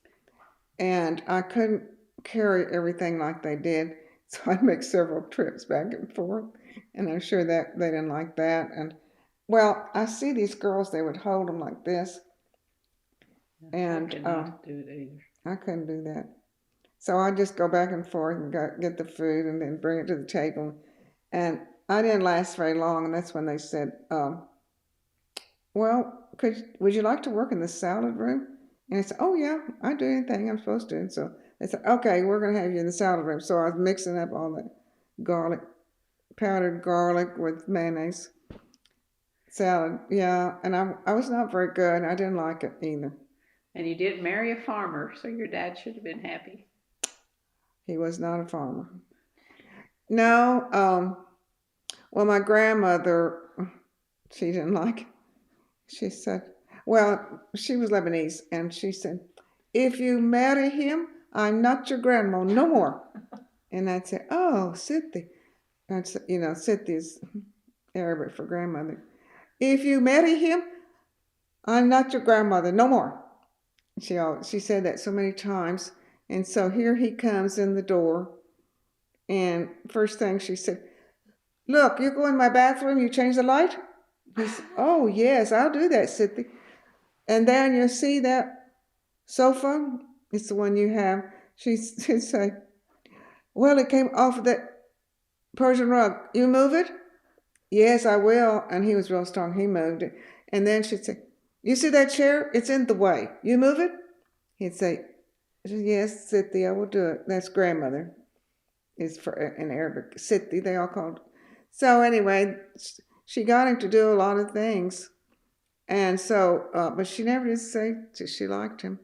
and I couldn't carry everything like they did, so I'd make several trips back and forth, and I'm sure that they didn't like that. And well, I see these girls, they would hold them like this, and I couldn't do that. So I'd just go back and forth and get the food and then bring it to the table, and I didn't last very long, and that's when they said, "Well, would you like to work in the salad room?" And I said, "Oh yeah, I do anything I'm supposed to." And so they said, "Okay, we're going to have you in the salad room." So I was mixing up all the garlic, powdered garlic with mayonnaise salad. Yeah, and I was not very good. I didn't like it either. And you did marry a farmer, so your dad should have been happy. He was not a farmer. No, well, my grandmother, she didn't like it. She said, well, she was Lebanese, and she said, "If you marry him, I'm not your grandma no more." And I'd say, "Oh, Sitti." I'd say, Sitti is Arabic for grandmother. "If you marry him, I'm not your grandmother no more." She said that so many times. And so here he comes in the door, and first thing she said, "Look, you go in my bathroom, you change the light?" He said, "Oh, yes, I'll do that, Sitti." And then you see that sofa? It's the one you have. She'd say, "Well, it came off of that Persian rug. You move it?" "Yes, I will." And he was real strong. He moved it. And then she'd say, "You see that chair? It's in the way. You move it?" He'd say, "Yes, Sitti, I will do it." That's grandmother. Is for in Arabic. Sitti, they all called. So anyway, she got him to do a lot of things. And so, but she never did say she liked him.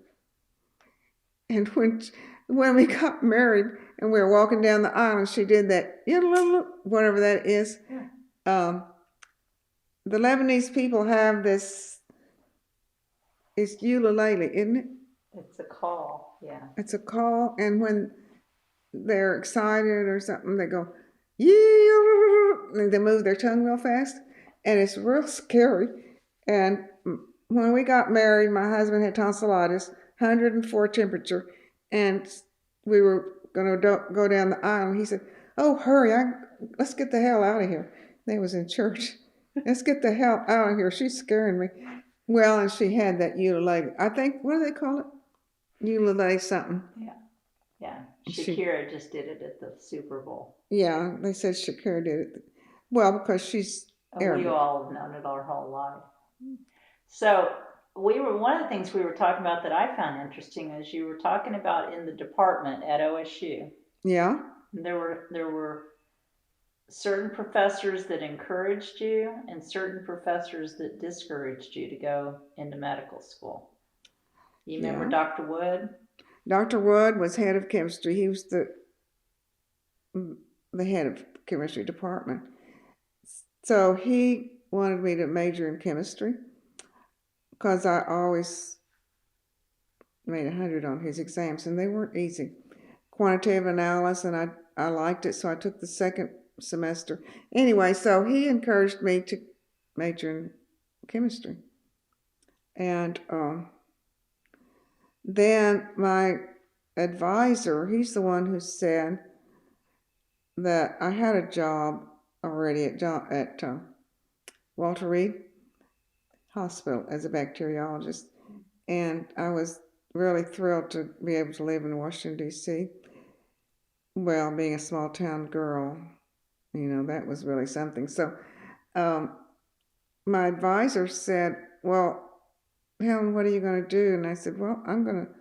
And when we got married and we were walking down the aisle, and she did that, whatever that is. The Lebanese people have this It's ukulele, isn't it? It's a call, yeah. It's a call, and when they're excited or something, they go, yeah, and they move their tongue real fast, and it's real scary. And when we got married, my husband had tonsillitis, 104 temperature, and we were going to go down the aisle, and he said, "Oh, hurry, let's get the hell out of here." They was in church. "Let's get the hell out of here. She's scaring me." Well, and she had that ukulele. I think, what do they call it? Ukulele something. Yeah. Shakira just did it at the Super Bowl. Yeah, they said Shakira did it. Well, because she's Arabic. We all have known it our whole life. So one of the things we were talking about that I found interesting is you were talking about in the department at OSU. Yeah. There were certain professors that encouraged you and certain professors that discouraged you to go into medical school. You remember Dr. Wood? Dr. Wood was head of chemistry. He was the head of chemistry department. So he wanted me to major in chemistry because I always made 100 on his exams, and they weren't easy. Quantitative analysis, and I liked it, so I took the second semester. Anyway, so he encouraged me to major in chemistry. And then my advisor, he's the one who said that I had a job already at Walter Reed Hospital as a bacteriologist, and I was really thrilled to be able to live in Washington, D.C. Well, being a small town girl, that was really something. So my advisor said, "Well, Helen, what are you going to do?" And I said, "Well, I'm going to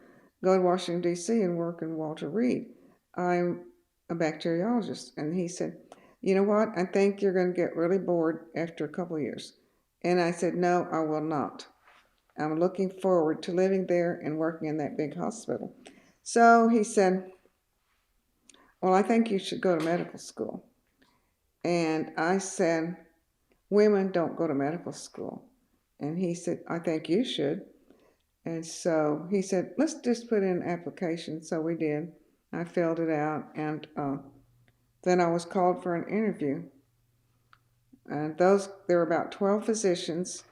go to Washington, D.C. and work in Walter Reed. I'm a bacteriologist." And he said, "You know what? I think you're going to get really bored after a couple of years." And I said, "No, I will not. I'm looking forward to living there and working in that big hospital." So he said, "Well, I think you should go to medical school." And I said, "Women don't go to medical school." And he said, "I think you should." And so he said, "Let's just put in an application." So we did. I filled it out, and then I was called for an interview. And there were about 12 physicians,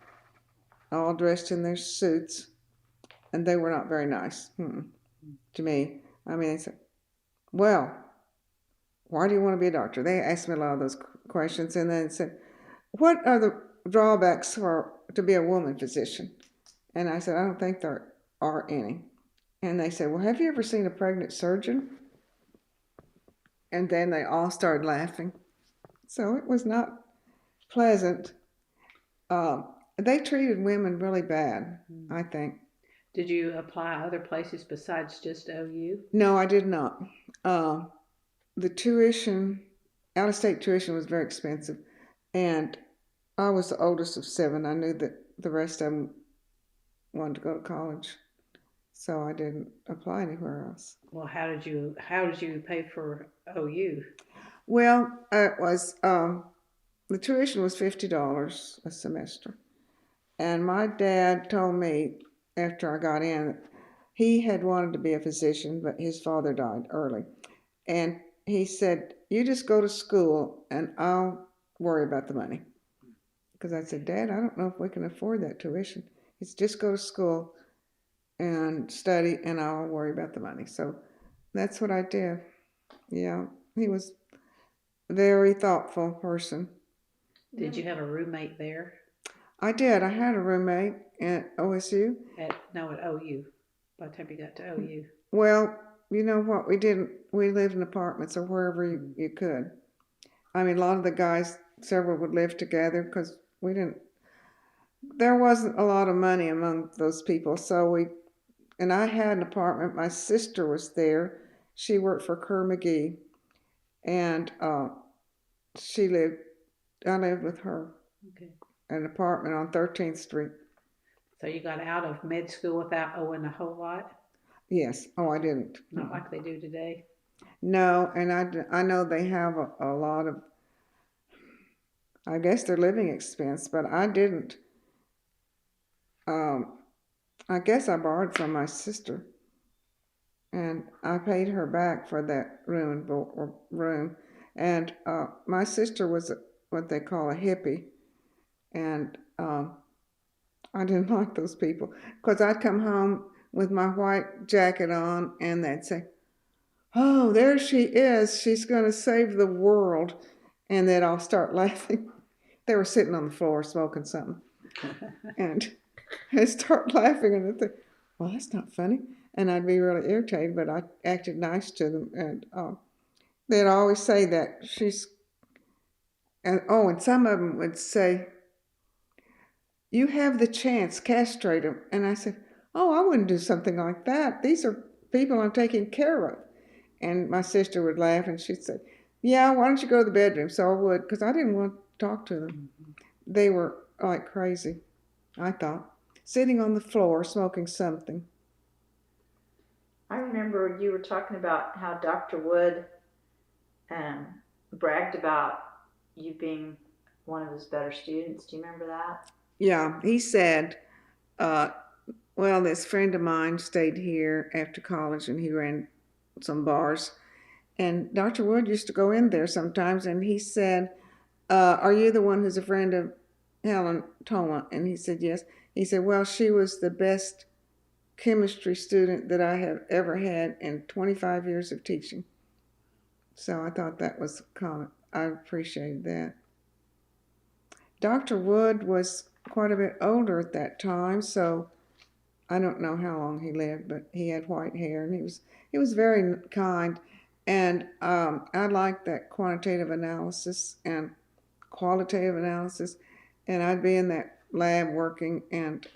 all dressed in their suits, and they were not very nice to me. I mean, they said, "Well, why do you want to be a doctor?" They asked me a lot of those questions, and then said, "What are the drawbacks to be a woman physician?" And I said, "I don't think there are any." And they said, "Well, have you ever seen a pregnant surgeon?" And then they all started laughing. So it was not pleasant. They treated women really bad, I think. Did you apply other places besides just OU? No, I did not. The tuition, out-of-state tuition, was very expensive. And I was the oldest of 7. I knew that the rest of them wanted to go to college, so I didn't apply anywhere else. Well, how did you pay for OU? Well, it was the tuition was $50 a semester, and my dad told me after I got in that he had wanted to be a physician, but his father died early, and he said, "You just go to school, and I'll worry about the money." Because I said, "Dad, I don't know if we can afford that tuition." He said, "Just go to school and study, and I'll worry about the money." So that's what I did. Yeah, he was a very thoughtful person. Did you have a roommate there? I did. I had a roommate at OSU. At OU. By the time you got to OU. Well, you know what? We lived in apartments or wherever you could. I mean, a lot of the guys, several would live together because there wasn't a lot of money among those people. And I had an apartment. My sister was there. She worked for Kerr McGee. And I lived with her. Okay. An apartment on 13th Street. So you got out of med school without owing a whole lot? Yes. Oh, I didn't. Not like they do today? No, and I know they have a lot of, I guess, their living expense, but I didn't. I guess I borrowed from my sister, and I paid her back for that room. And my sister was what they call a hippie, and I didn't like those people because I'd come home with my white jacket on, and they'd say, "Oh, there she is. She's going to save the world," and they'd all start laughing. They were sitting on the floor smoking something, and I'd start laughing, and I'd think, "Well, that's not funny." And I'd be really irritated, but I acted nice to them, and they'd always say that she's, and some of them would say, "You have the chance, castrate them." And I said, "Oh, I wouldn't do something like that. These are people I'm taking care of." And my sister would laugh, and she'd say, "Yeah, why don't you go to the bedroom?" So I would, because I didn't want to talk to them. They were like crazy, I thought, sitting on the floor smoking something. I remember you were talking about how Dr. Wood bragged about you being one of his better students. Do you remember that? Yeah, he said, well, this friend of mine stayed here after college, and he ran some bars. And Dr. Wood used to go in there sometimes, and he said, "Are you the one who's a friend of Helen Toma?" And he said, "Yes." He said, "Well, she was the best chemistry student that I have ever had in 25 years of teaching." So I thought that was a comment. I appreciated that. Dr. Wood was quite a bit older at that time, so I don't know how long he lived, but he had white hair, and he was very kind. And I liked that quantitative analysis and qualitative analysis, and I'd be in that lab working, and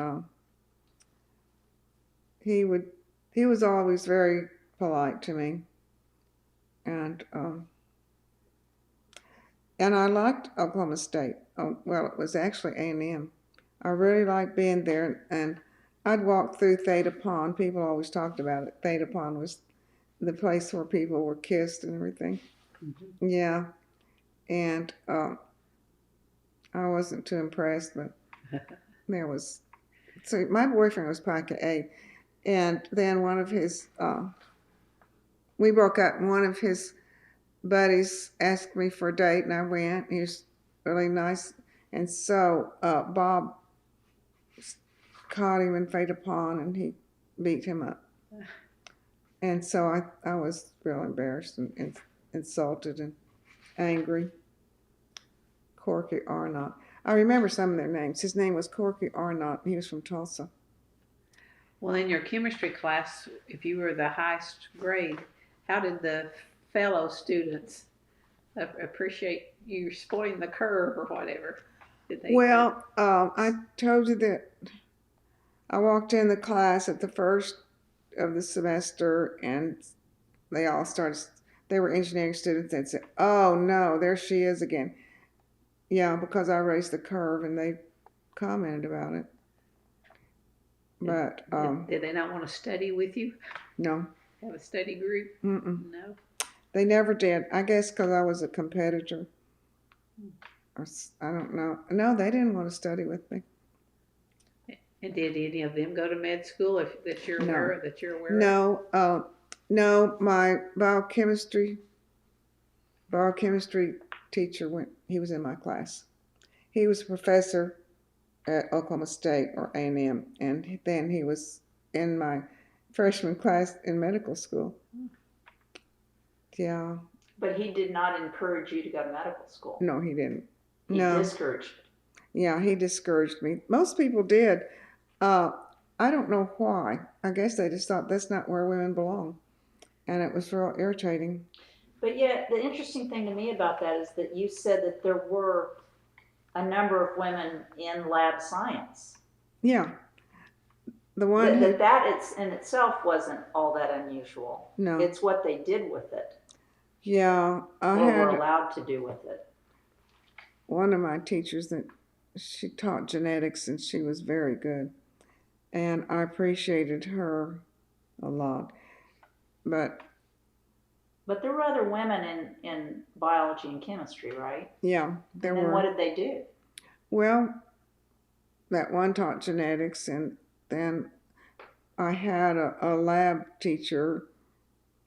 he was always very polite to me, and I liked Oklahoma State. Oh, well, it was actually A&M. I really liked being there, and I'd walk through Theta Pond. People always talked about it. Theta Pond was the place where people were kissed and everything. Mm-hmm. Yeah, and I wasn't too impressed, but there was. So my boyfriend was Pica A, and then one of his, we broke up, and one of his buddies asked me for a date, and I went. He was really nice, and so Bob caught him in Theta Pond, and he beat him up. And so I was real embarrassed and insulted and angry. Corky Arnott. I remember some of their names. His name was Corky Arnott. He was from Tulsa. Well, in your chemistry class, if you were the highest grade, how did the fellow students appreciate you spoiling the curve or whatever? Well, I told you that I walked in the class at the first of the semester, and they all started. They were engineering students, and said, "Oh no, there she is again." Yeah, because I raised the curve, and they commented about it. But did they not want to study with you? No. Have a study group? Mm-mm. No. They never did. I guess because I was a competitor. Or, I don't know. No, they didn't want to study with me. And did any of them go to med school? That you're aware of? No. No. My biochemistry teacher went. He was in my class. He was a professor at Oklahoma State or A&M, and then he was in my freshman class in medical school. Yeah. But he did not encourage you to go to medical school. No, he didn't. He discouraged. Yeah, he discouraged me. Most people did. I don't know why. I guess they just thought that's not where women belong, and it was real irritating. But yet, the interesting thing to me about that is that you said that there were a number of women in lab science. Yeah. The one that in itself wasn't all that unusual. No. It's what they did with it. Yeah. Were allowed to do with it. One of my teachers that she taught genetics, and she was very good. And I appreciated her a lot. But there were other women in biology and chemistry, right? Yeah, there were. And what did they do? Well, that one taught genetics, and then I had a lab teacher,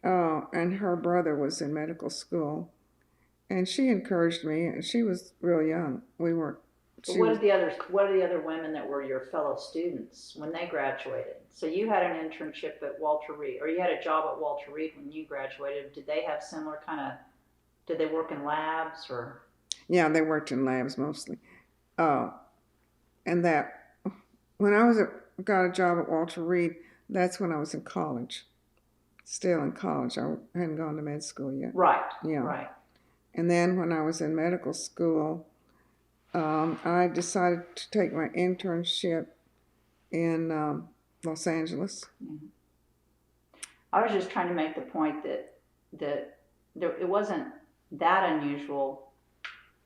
and her brother was in medical school, and she encouraged me, and she was real young. We weren't. But what are the other women that were your fellow students when they graduated? So you had an internship at Walter Reed, or you had a job at Walter Reed when you graduated. Did they have similar kind of? Did they work in labs or? Yeah, they worked in labs mostly. And that when got a job at Walter Reed, that's when I was in college. Still in college. I hadn't gone to med school yet. Right. Yeah. Right. And then when I was in medical school, I decided to take my internship in Los Angeles. Mm-hmm. I was just trying to make the point that it wasn't that unusual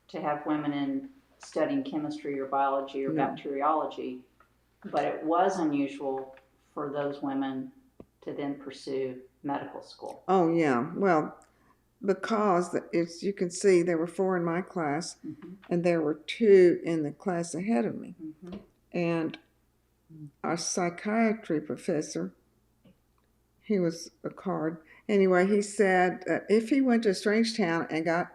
to have women in studying chemistry or biology or bacteriology, but it was unusual for those women to then pursue medical school. Oh yeah, well, because you can see there were 4 in my class, mm-hmm. and there were 2 in the class ahead of me, mm-hmm. and our psychiatry professor, he was a card. Anyway, he said if he went to a strange town and got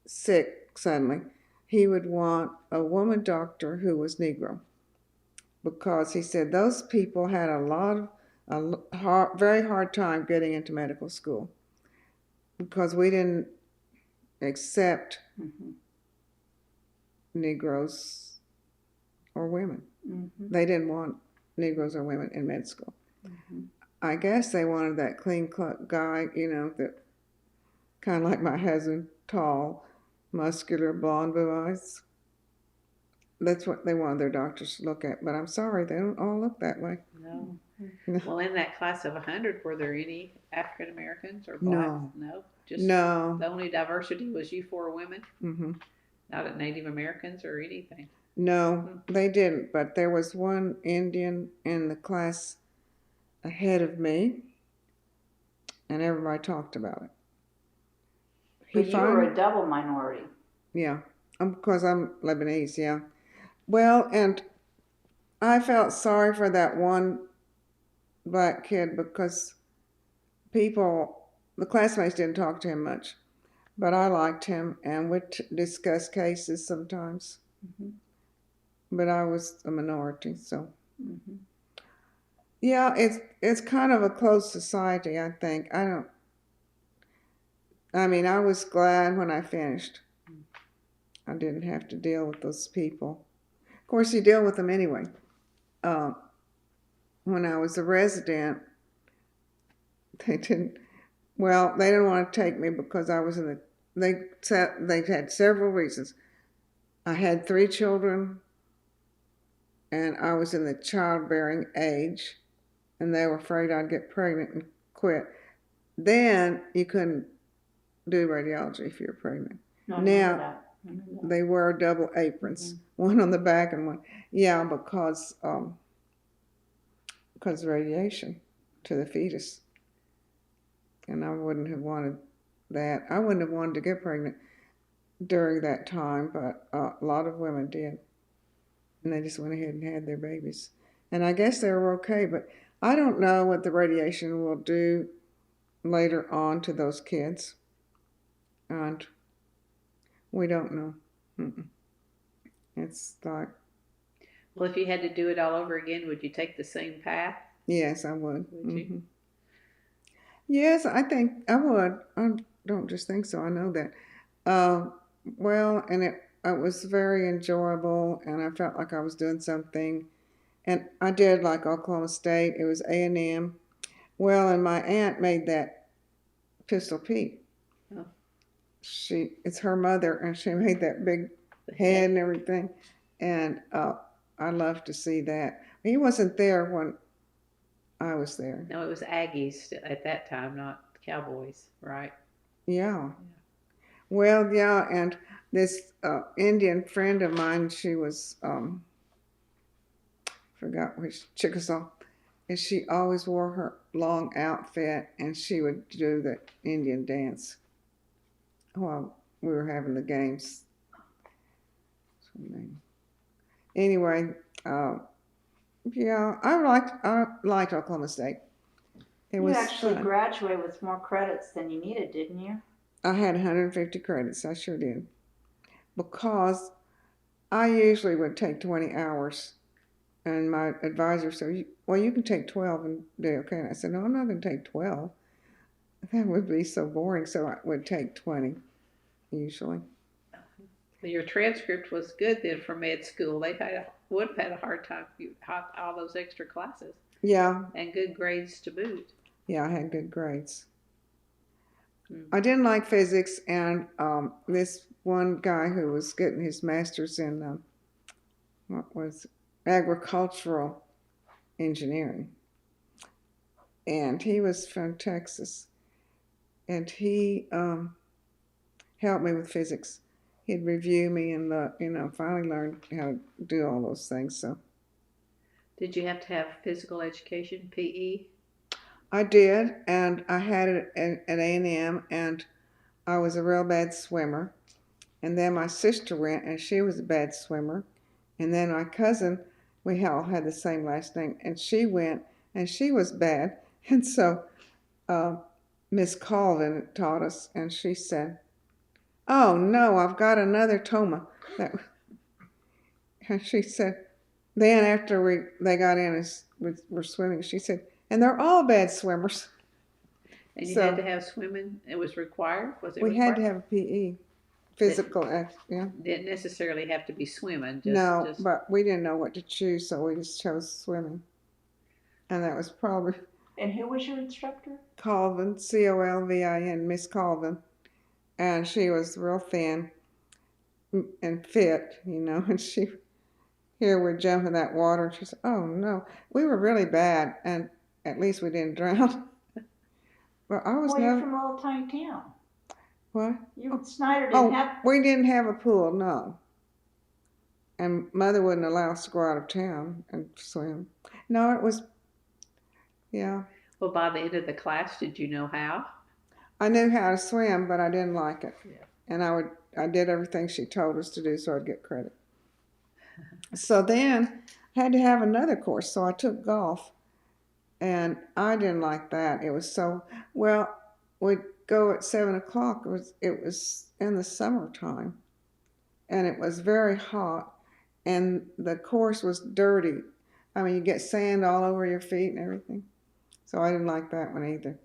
sick suddenly, he would want a woman doctor who was Negro, because he said those people had very hard time getting into medical school because we didn't accept mm-hmm. Negroes or women. Mm-hmm. They didn't want Negroes or women in med school. Mm-hmm. I guess they wanted that clean-cut guy, that kind of like my husband, tall, muscular, blonde, blue eyes. That's what they wanted their doctors to look at. But I'm sorry, they don't all look that way. No. Well, in that class of 100, were there any African Americans or blacks? No. No. The only diversity was you 4 women? Mm-hmm. Not Native Americans or anything? No, they didn't. But there was one Indian in the class ahead of me, and everybody talked about it. But you were a double minority. Yeah, because I'm Lebanese, yeah. Well, and I felt sorry for that one black kid because the classmates didn't talk to him much, but I liked him and would discuss cases sometimes. Mm-hmm. But I was a minority, so. Mm-hmm. Yeah, it's kind of a closed society, I think. I was glad when I finished. I didn't have to deal with those people. Of course, you deal with them anyway. When I was a resident, they didn't want to take me because I was they had several reasons. I had 3 children, and I was in the childbearing age, and they were afraid I'd get pregnant and quit. Then you couldn't do radiology if you're pregnant. No, now they wear double aprons, mm-hmm. one on the back and one. Yeah, because radiation to the fetus. And I wouldn't have wanted that. I wouldn't have wanted to get pregnant during that time, but a lot of women did. And they just went ahead and had their babies. And I guess they were okay, but I don't know what the radiation will do later on to those kids. And we don't know. Mm-mm. It's like... Well, if you had to do it all over again, would you take the same path? Yes, I would. Would you? Mm-hmm. Yes, I think I would. I don't just think so. I know that. Well, and it was very enjoyable, and I felt like I was doing something. And I did like Oklahoma State. It was A&M. Well, and my aunt made that Pistol Pete. Oh. It's her mother, and she made that big head and everything. And I love to see that. He wasn't there when I was there. No, it was Aggies at that time, not Cowboys, right? Yeah. Well, yeah, and this Indian friend of mine, she was, forgot which, Chickasaw, and she always wore her long outfit, and she would do the Indian dance while we were having the games. Anyway, Yeah, I liked Oklahoma State. It You was actually fun. graduated with more credits than you needed, didn't you? I had 150 credits. I sure did. Because I usually would take 20 hours. And my advisor said, well, you can take 12 and do okay. And I said, no, I'm not going to take 12. That would be so boring. So I would take 20 usually. Your transcript was good then for med school. Would have had a hard time all those extra classes. Yeah. And good grades to boot. Yeah, I had good grades. Mm-hmm. I didn't like physics, and this one guy who was getting his master's in what was agricultural engineering, and he was from Texas, and he helped me with physics. He'd review me and finally learned how to do all those things. So, did you have to have physical education, PE? I did, and I had it at A&M, and I was a real bad swimmer. And then my sister went, and she was a bad swimmer. And then my cousin, we all had the same last name, and she went, and she was bad. And so Miss Colvin taught us, and she said, oh, no, I've got another Toma. And she said, then after they got in and were swimming, she said, and they're all bad swimmers. And you had to have swimming? It was required? Was it required? We had to have a PE. Physical, yeah. Didn't necessarily have to be swimming. But we didn't know what to choose, so we just chose swimming. And that was probably... And who was your instructor? Colvin, Colvin, Miss Colvin. And she was real thin and fit, and here we're jumping that water, and she said, oh, no. We were really bad, and at least we didn't drown. But I was you're from a little tiny town. What? Snyder didn't have... we didn't have a pool, no. And Mother wouldn't allow us to go out of town and swim. No, it was, yeah. Well, by the end of the class, did you know how? I knew how to swim, but I didn't like it. Yeah. And I did everything she told us to do, so I'd get credit. So then I had to have another course, so I took golf. And I didn't like that. It was so, we'd go at 7 o'clock. It was in the summertime, and it was very hot, and the course was dirty. I mean, you get sand all over your feet and everything. So I didn't like that one either.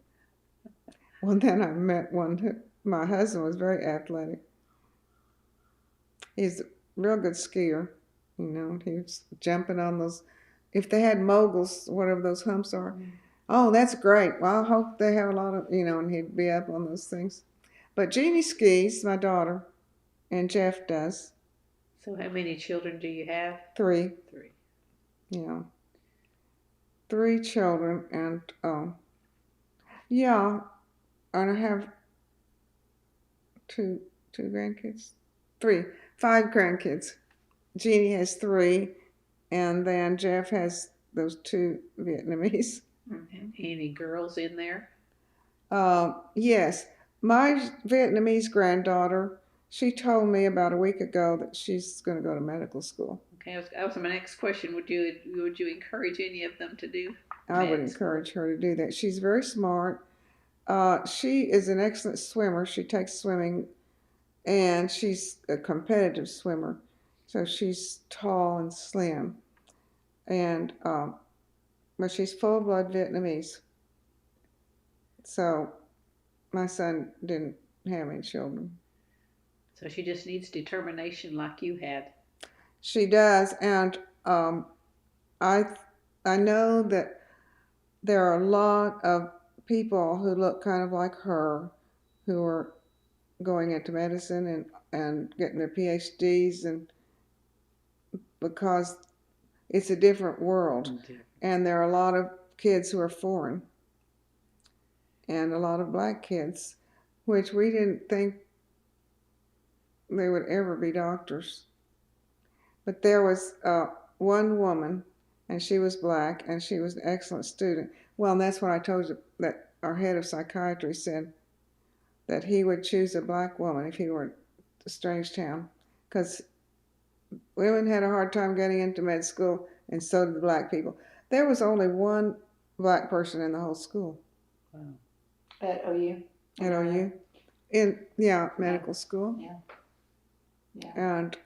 Well, then I met one. My husband was very athletic. He's a real good skier. He was jumping on those. If they had moguls, whatever those humps are, oh, that's great. Well, I hope they have a lot of, and he'd be up on those things. But Jeannie skis, my daughter, and Jeff does. So how many children do you have? 3. 3. Yeah. 3 children, and, yeah, and I have 2 grandkids. 5 grandkids. Jeannie has 3. And then Jeff has those 2 Vietnamese. Mm-hmm. Any girls in there? Yes. My Vietnamese granddaughter, she told me about a week ago that she's going to go to medical school. Okay, that was my next question. Would you encourage any of them to do? I would encourage her to do that. She's very smart. She is an excellent swimmer. She takes swimming, and she's a competitive swimmer. So she's tall and slim. And but she's full-blood Vietnamese. So my son didn't have any children. So she just needs determination like you had. She does, and I know that there are a lot of people who look kind of like her who are going into medicine and getting their PhDs, and because it's a different world. And there are a lot of kids who are foreign and a lot of black kids, which we didn't think they would ever be doctors. But there was one woman, and she was black, and she was an excellent student. Well, and that's what I told you, that our head of psychiatry said that he would choose a black woman if he were at Strangetown, because women had a hard time getting into med school and so did the black people. There was only one black person in the whole school. Wow. At OU? At OU. Medical school. Yeah. And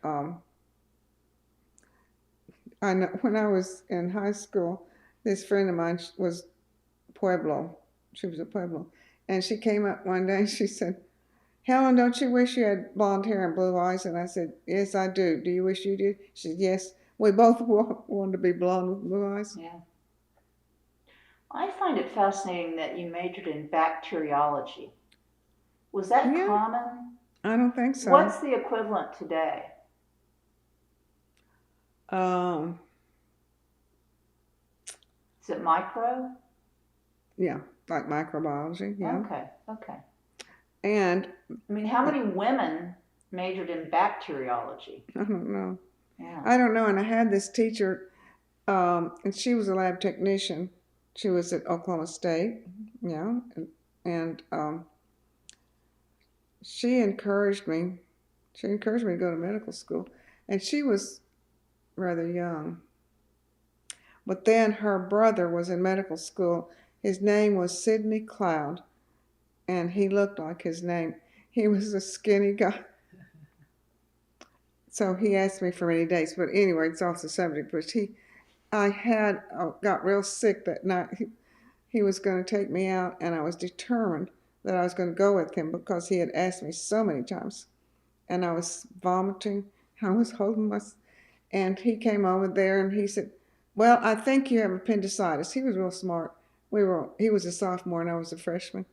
I know when I was in high school, this friend of mine was Pueblo. She was a Pueblo. And she came up one day and she said, Helen, don't you wish you had blonde hair and blue eyes? And I said, yes, I do. Do you wish you did? She said, yes. We both wanted to be blonde with blue eyes. Yeah. I find it fascinating that you majored in bacteriology. Was that common? I don't think so. What's the equivalent today? Is it micro? Yeah, like microbiology. Yeah. Okay. And I mean, how many women majored in bacteriology? I don't know. Yeah. I don't know. And I had this teacher, and she was a lab technician. She was at Oklahoma State. Yeah, and she encouraged me. She encouraged me to go to medical school, and she was rather young. But then her brother was in medical school. His name was Sidney Cloud, and he looked like his name. He was a skinny guy. So he asked me for many dates. But anyway, it's off the subject. But I got real sick that night. He was going to take me out, and I was determined that I was going to go with him because he had asked me so many times. And I was vomiting. I was holding and he came over there and he said, well, I think you have appendicitis. He was real smart. He was a sophomore and I was a freshman.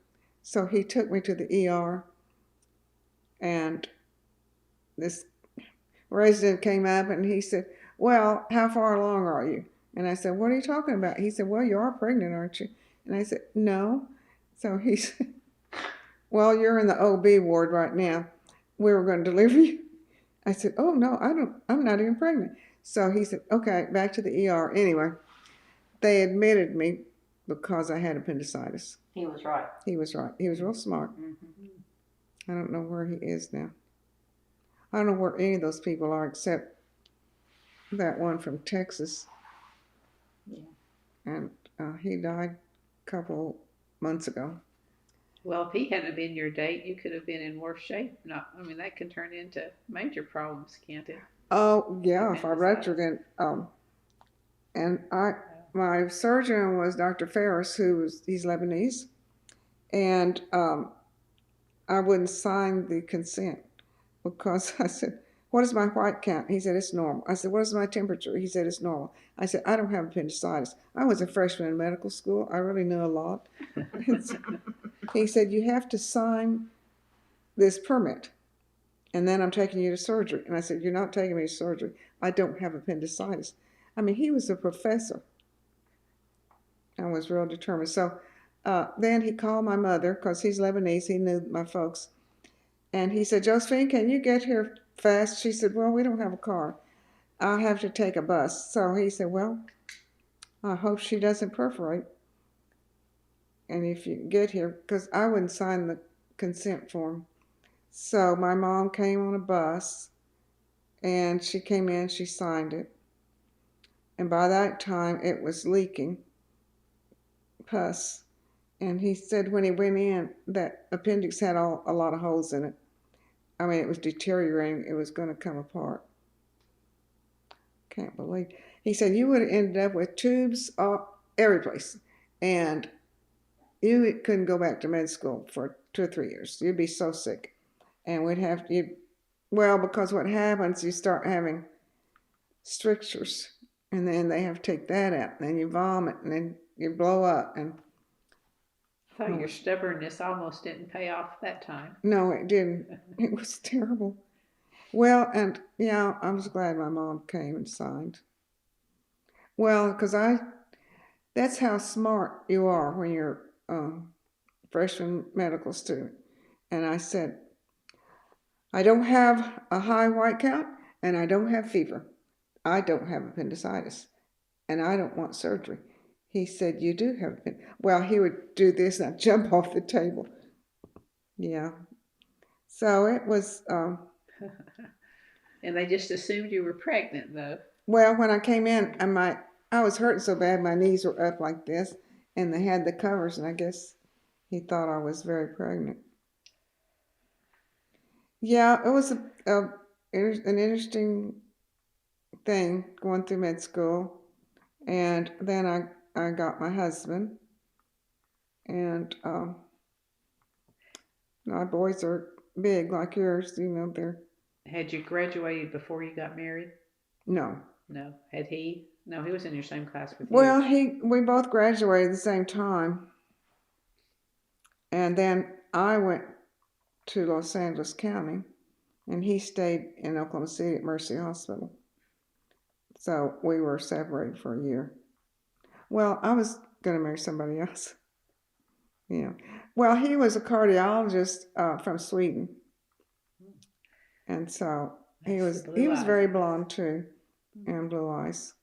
So he took me to the ER, and this resident came up and he said, well, how far along are you? And I said, what are you talking about? He said, well, you are pregnant, aren't you? And I said, no. So he said, well, you're in the OB ward right now. We were going to deliver you. I said, oh, no, I'm not even pregnant. So he said, okay, back to the ER. Anyway, they admitted me because I had appendicitis. He was right. He was right. He was real smart. Mm-hmm. I don't know where he is now. I don't know where any of those people are except that one from Texas. Yeah. And he died a couple months ago. Well, if he hadn't been your date, you could have been in worse shape. That can turn into major problems, can't it? Oh, yeah, if I ruptured it. And my surgeon was Dr. Ferris, he's Lebanese. And I wouldn't sign the consent because I said, what is my white count? He said, it's normal. I said, what is my temperature? He said, it's normal. I said, I don't have appendicitis. I was a freshman in medical school. I really knew a lot. He said, you have to sign this permit, and then I'm taking you to surgery. And I said, you're not taking me to surgery. I don't have appendicitis. I mean, he was a professor. I was real determined. So then he called my mother because he's Lebanese. He knew my folks. And he said, Josephine, can you get here fast? She said, well, we don't have a car. I'll have to take a bus. So he said, well, I hope she doesn't perforate. And if you get here, because I wouldn't sign the consent form. So my mom came on a bus, and she came in, she signed it. And by that time, it was leaking pus. And he said when he went in, that appendix had a lot of holes in it. I mean, it was deteriorating. It was going to come apart. Can't believe. He said you would have ended up with tubes every place. And you couldn't go back to med school for 2 or 3 years. You'd be so sick. And we'd have to, because what happens, you start having strictures. And then they have to take that out. And then you vomit. And then you blow up. And I thought your stubbornness almost didn't pay off that time. No, it didn't. It was terrible. Well, and yeah, I was glad my mom came and signed. Well, because that's how smart you are when you're a freshman medical student. And I said, I don't have a high white count and I don't have fever. I don't have appendicitis and I don't want surgery. He said, you do have appendicitis. Well, he would do this and I'd jump off the table. Yeah. So it was... And they just assumed you were pregnant, though. Well, when I came in, I was hurting so bad, my knees were up like this, and they had the covers, and I guess he thought I was very pregnant. Yeah, it was an interesting thing going through med school, and then I got my husband, and my boys are big like yours, they're. Had you graduated before you got married? No. No. Had he? No, he was in your same class with you. Well, we both graduated at the same time, and then I went to Los Angeles County, and he stayed in Oklahoma City at Mercy Hospital. So we were separated for a year. Well, I was going to marry somebody else. Yeah. Well, he was a cardiologist from Sweden, and so he was very blonde too, and blue eyes,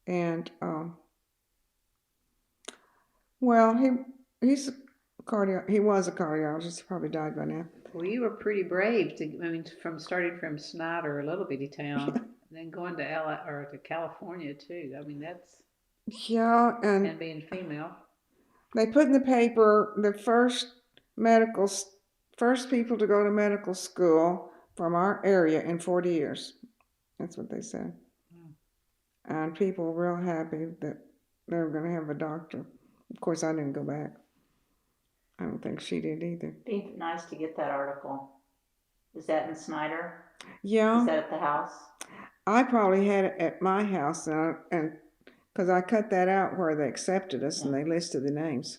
and well, he was a cardiologist. He probably died by now. Well, you were pretty brave from starting from Snyder, a little bitty town, and then going to to California too. I mean, that's and being female. They put in the paper the first people to go to medical school from our area in 40 years. That's what they said. And people were real happy that they were going to have a doctor. Of course, I didn't go back. I don't think she did either. It'd be nice to get that article. Is that in Snyder? Yeah. Is that at the house? I probably had it at my house, and because I cut that out where they accepted us, and they listed the names.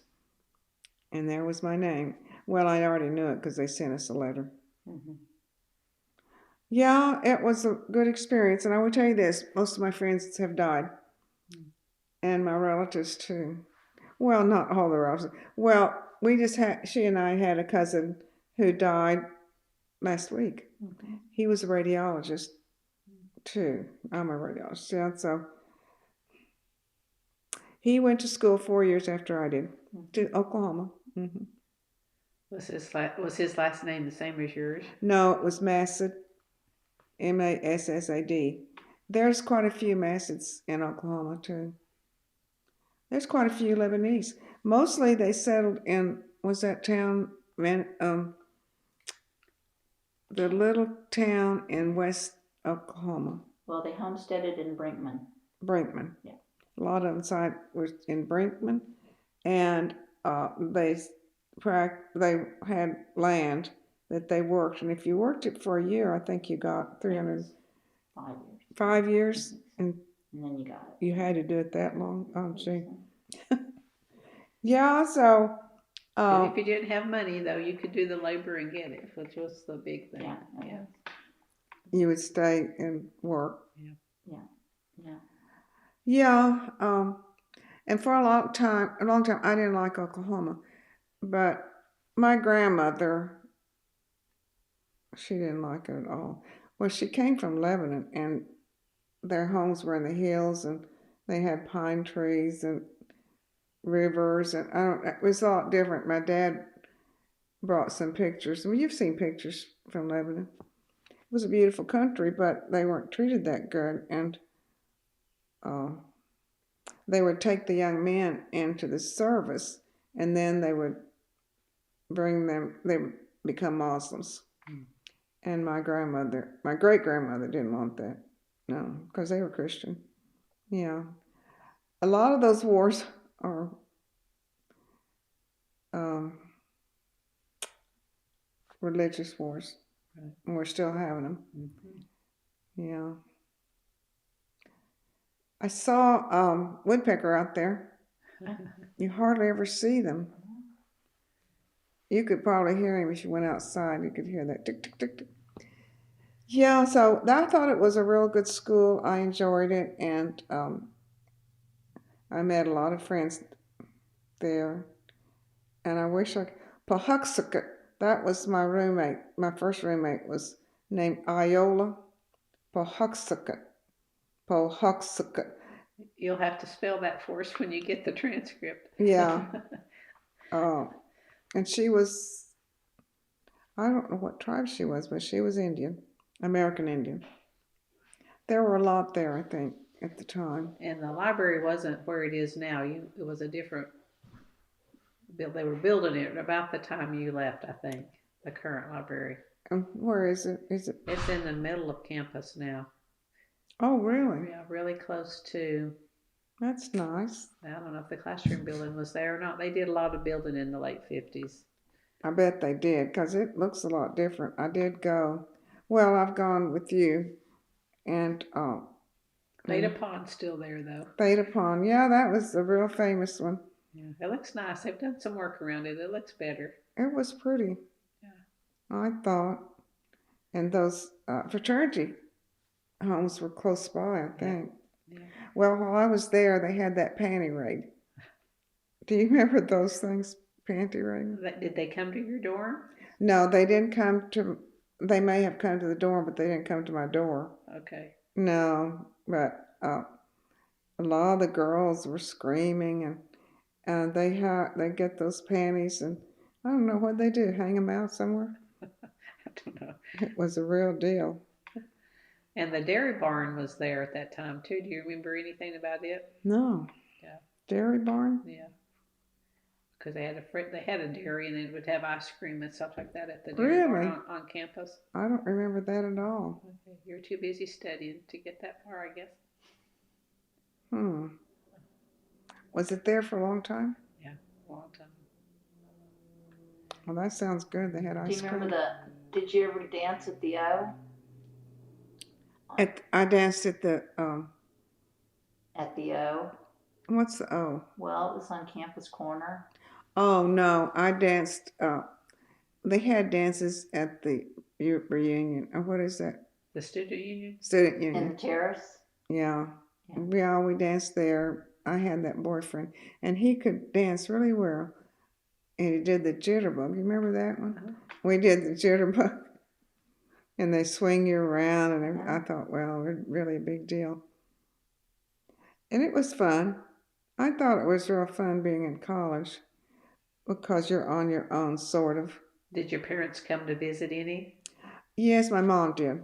And there was my name. Well, I already knew it because they sent us a letter. Mm-hmm. Yeah, it was a good experience. And I will tell you this, most of my friends have died. And my relatives too. Well, not all the relatives. Well, she and I had a cousin who died last week. Mm-hmm. He was a radiologist too. I'm a radiologist. Yeah, so he went to school 4 years after I did, to Oklahoma. Mm-hmm. Was his last name the same as yours? No, it was Massad, Massad. There's quite a few Massads in Oklahoma too. There's quite a few Lebanese. Mostly they settled in, was that town, the little town in West Oklahoma. Well, they homesteaded in Brinkman. Brinkman. Yeah. A lot of them was in Brinkman, and they had land that they worked, and if you worked it for a year, I think you got 300. 5 years. 5 years, and then you got it. You had to do it that long. Oh, gee. Yeah. So. If you didn't have money, though, you could do the labor and get it, which was the big thing. Yeah. You would stay and work. Yeah. And for a long time, I didn't like Oklahoma, but my grandmother, she didn't like it at all. Well, she came from Lebanon, and their homes were in the hills, and they had pine trees and rivers, and it was a lot different. My dad brought some pictures. I mean, you've seen pictures from Lebanon. It was a beautiful country, but they weren't treated that good, and they would take the young men into the service, and then they would they would become Muslims. And my great-grandmother didn't want that. No, because they were Christian. Yeah. A lot of those wars are religious wars. Right. And we're still having them. Mm-hmm. Yeah. I saw woodpecker out there. You hardly ever see them. You could probably hear him if you went outside. You could hear that tick, tick, tick, tick. Yeah, so I thought it was a real good school. I enjoyed it, and I met a lot of friends there. And I wish Pahuxucket, that was my roommate. My first roommate was named Iola Pahuxucket. Pahuxucket. You'll have to spell that for us when you get the transcript. Yeah. And she was, I don't know what tribe she was, but she was Indian, American Indian. There were a lot there, I think, at the time. And the library wasn't where it is now. It was a different build. They were building it about the time you left, I think. The current library. Where is it? It's in the middle of campus now. Oh, really? Yeah, really close to. That's nice. I don't know if the classroom building was there or not. They did a lot of building in the late 50s. I bet they did, because it looks a lot different. I did go. Well, I've gone with you. And Theta Pond's still there, though. Theta Pond. Yeah, that was a real famous one. Yeah, it looks nice. They've done some work around it. It looks better. It was pretty. Yeah. I thought. And those fraternity homes were close by, I think. Yeah. Well, while I was there, they had that panty raid. Do you remember those things, panty raid? Did they come to your dorm? No, they didn't come to, they may have come to the dorm, but they didn't come to my door. Okay. No, but a lot of the girls were screaming, and they get those panties, and I don't know what they do, hang them out somewhere? I don't know. It was a real deal. And the dairy barn was there at that time too. Do you remember anything about it? No. Yeah. Dairy barn? Yeah. Because they had a dairy, and they would have ice cream and stuff like that at the dairy barn on campus. I don't remember that at all. Okay. You're too busy studying to get that far, I guess. Was it there for a long time? Yeah, a long time. Well, that sounds good. They had ice cream. Do you remember did you ever dance at the O? I danced at the, At the O? what's the O? Well, it was on Campus Corner. Oh, no, I danced, they had dances at the reunion. What is that? The student union? Student union. In the terrace? Yeah. We danced there. I had that boyfriend, and he could dance really well. And he did the jitterbug. You remember that one? Uh-huh. We did the jitterbug. And they swing you around, and I thought, well, really a big deal. And it was fun. I thought it was real fun being in college because you're on your own, sort of. Did your parents come to visit any? Yes, my mom did.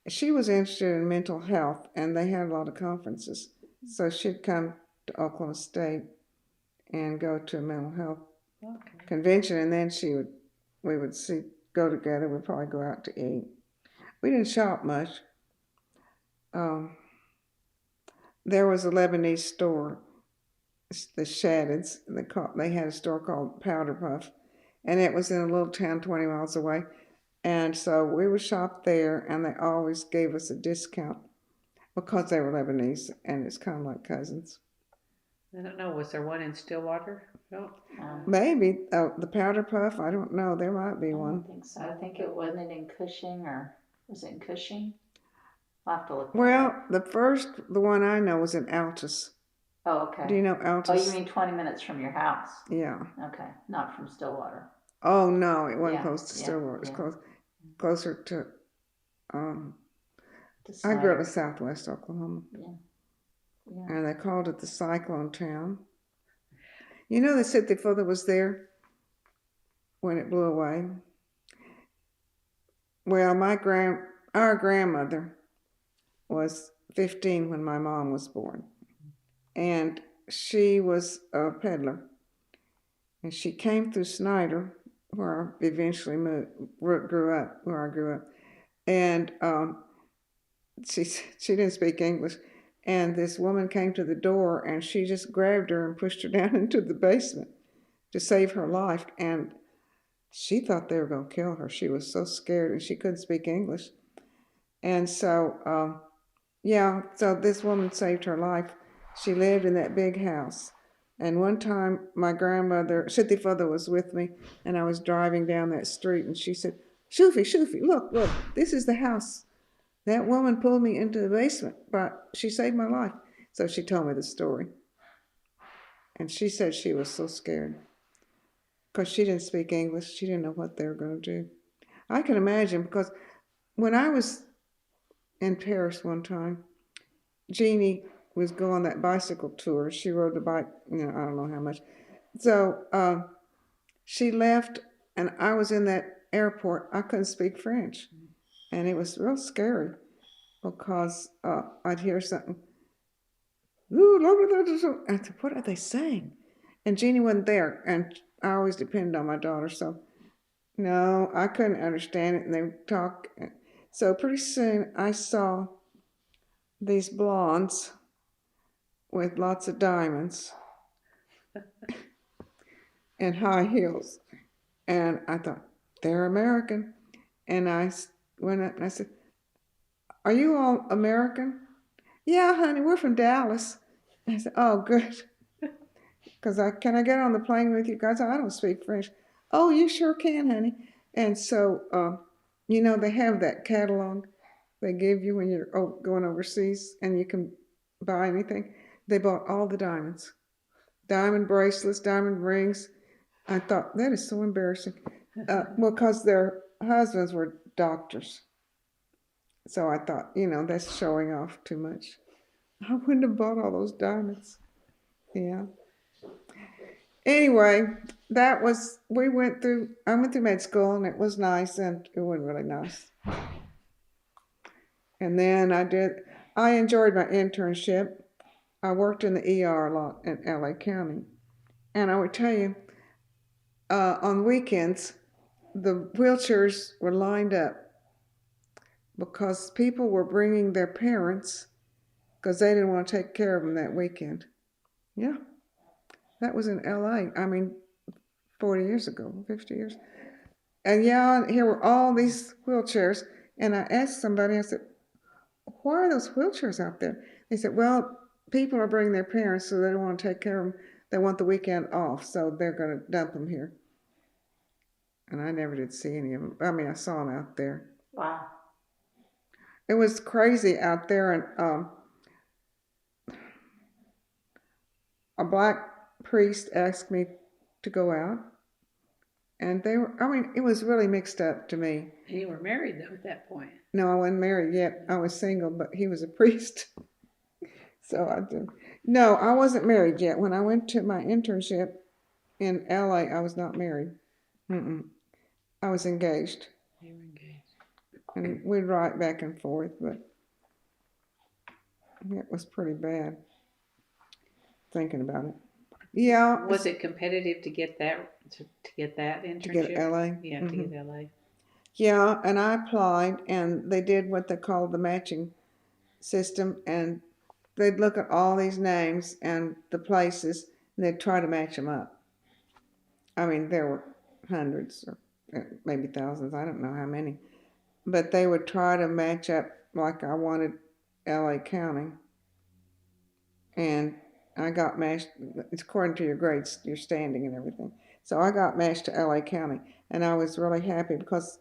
She was interested in mental health, and they had a lot of conferences. So she'd come to Oklahoma State and go to a mental health convention, and then we would go together. We'd probably go out to eat. We didn't shop much. There was a Lebanese store, the Shaddids. They had a store called Powder Puff, and it was in a little town 20 miles away. And so we would shop there, and they always gave us a discount because they were Lebanese, and it's kind of like cousins. I don't know. Was there one in Stillwater? No. Maybe the Powder Puff. I don't know. There might be one. I don't think so. I think it wasn't in Cushing, or was it in Cushing? I'll have to look. Well, the one I know was in Altus. Oh, okay. Do you know Altus? Oh, you mean 20 minutes from your house? Yeah. Okay, not from Stillwater. Oh no, it wasn't close to Stillwater. It was yeah. closer to. I grew up in Southwest Oklahoma. Yeah. And they called it the Cyclone Town. You know, they said the father was there when it blew away. Well, our grandmother was 15 when my mom was born, and she was a peddler, and she came through Snyder, where I eventually grew up, and she didn't speak English. And this woman came to the door, and she just grabbed her and pushed her down into the basement to save her life. And she thought they were going to kill her. She was so scared, and she couldn't speak English. And so, so this woman saved her life. She lived in that big house. And one time, my grandmother, Shitty Father, was with me, and I was driving down that street, and she said, Shufi, look, this is the house. That woman pulled me into the basement, but she saved my life. So she told me the story. And she said she was so scared because she didn't speak English. She didn't know what they were going to do. I can imagine, because when I was in Paris one time, Jeannie was going that bicycle tour. She rode the bike, I don't know how much. So she left, and I was in that airport. I couldn't speak French. And it was real scary. because I'd hear something. Ooh, I said, what are they saying? And Jeannie wasn't there, and I always depended on my daughter, so no, I couldn't understand it, and they would talk. So pretty soon I saw these blondes with lots of diamonds and high heels, and I thought, they're American. And I went up and I said, are you all American? Yeah, honey, we're from Dallas. And I said, oh, good. Because can I get on the plane with you guys? I don't speak French. Oh, you sure can, honey. And so, they have that catalog they give you when you're going overseas, and you can buy anything. They bought all the diamonds, diamond bracelets, diamond rings. I thought, that is so embarrassing. Well, because their husbands were doctors. So I thought, that's showing off too much. I wouldn't have bought all those diamonds. Yeah. Anyway, I went through med school, and it was nice, and it wasn't really nice. And then I enjoyed my internship. I worked in the ER a lot in LA County. And I would tell you, on weekends, the wheelchairs were lined up because people were bringing their parents because they didn't want to take care of them that weekend. Yeah, that was in LA. 40 years ago, 50 years. And yeah, here were all these wheelchairs. And I asked somebody, I said, why are those wheelchairs out there? They said, well, people are bringing their parents, so they don't want to take care of them. They want the weekend off, so they're going to dump them here. And I never did see any of them. I saw them out there. Wow. It was crazy out there, and a black priest asked me to go out, and it was really mixed up to me. And you were married, though, at that point. No, I wasn't married yet. I was single, but he was a priest. So I did. No, I wasn't married yet. When I went to my internship in LA, I was not married. I was engaged. You were engaged. And we'd write back and forth, but it was pretty bad thinking about it. Yeah. Was it competitive to get that internship? To get LA? Yeah, to get LA. Yeah, and I applied, and they did what they called the matching system, and they'd look at all these names and the places, and they'd try to match them up. There were hundreds or maybe thousands, I don't know how many, but they would try to match up like I wanted LA County, and I got matched. It's according to your grades, your standing and everything. So I got matched to LA County, and I was really happy because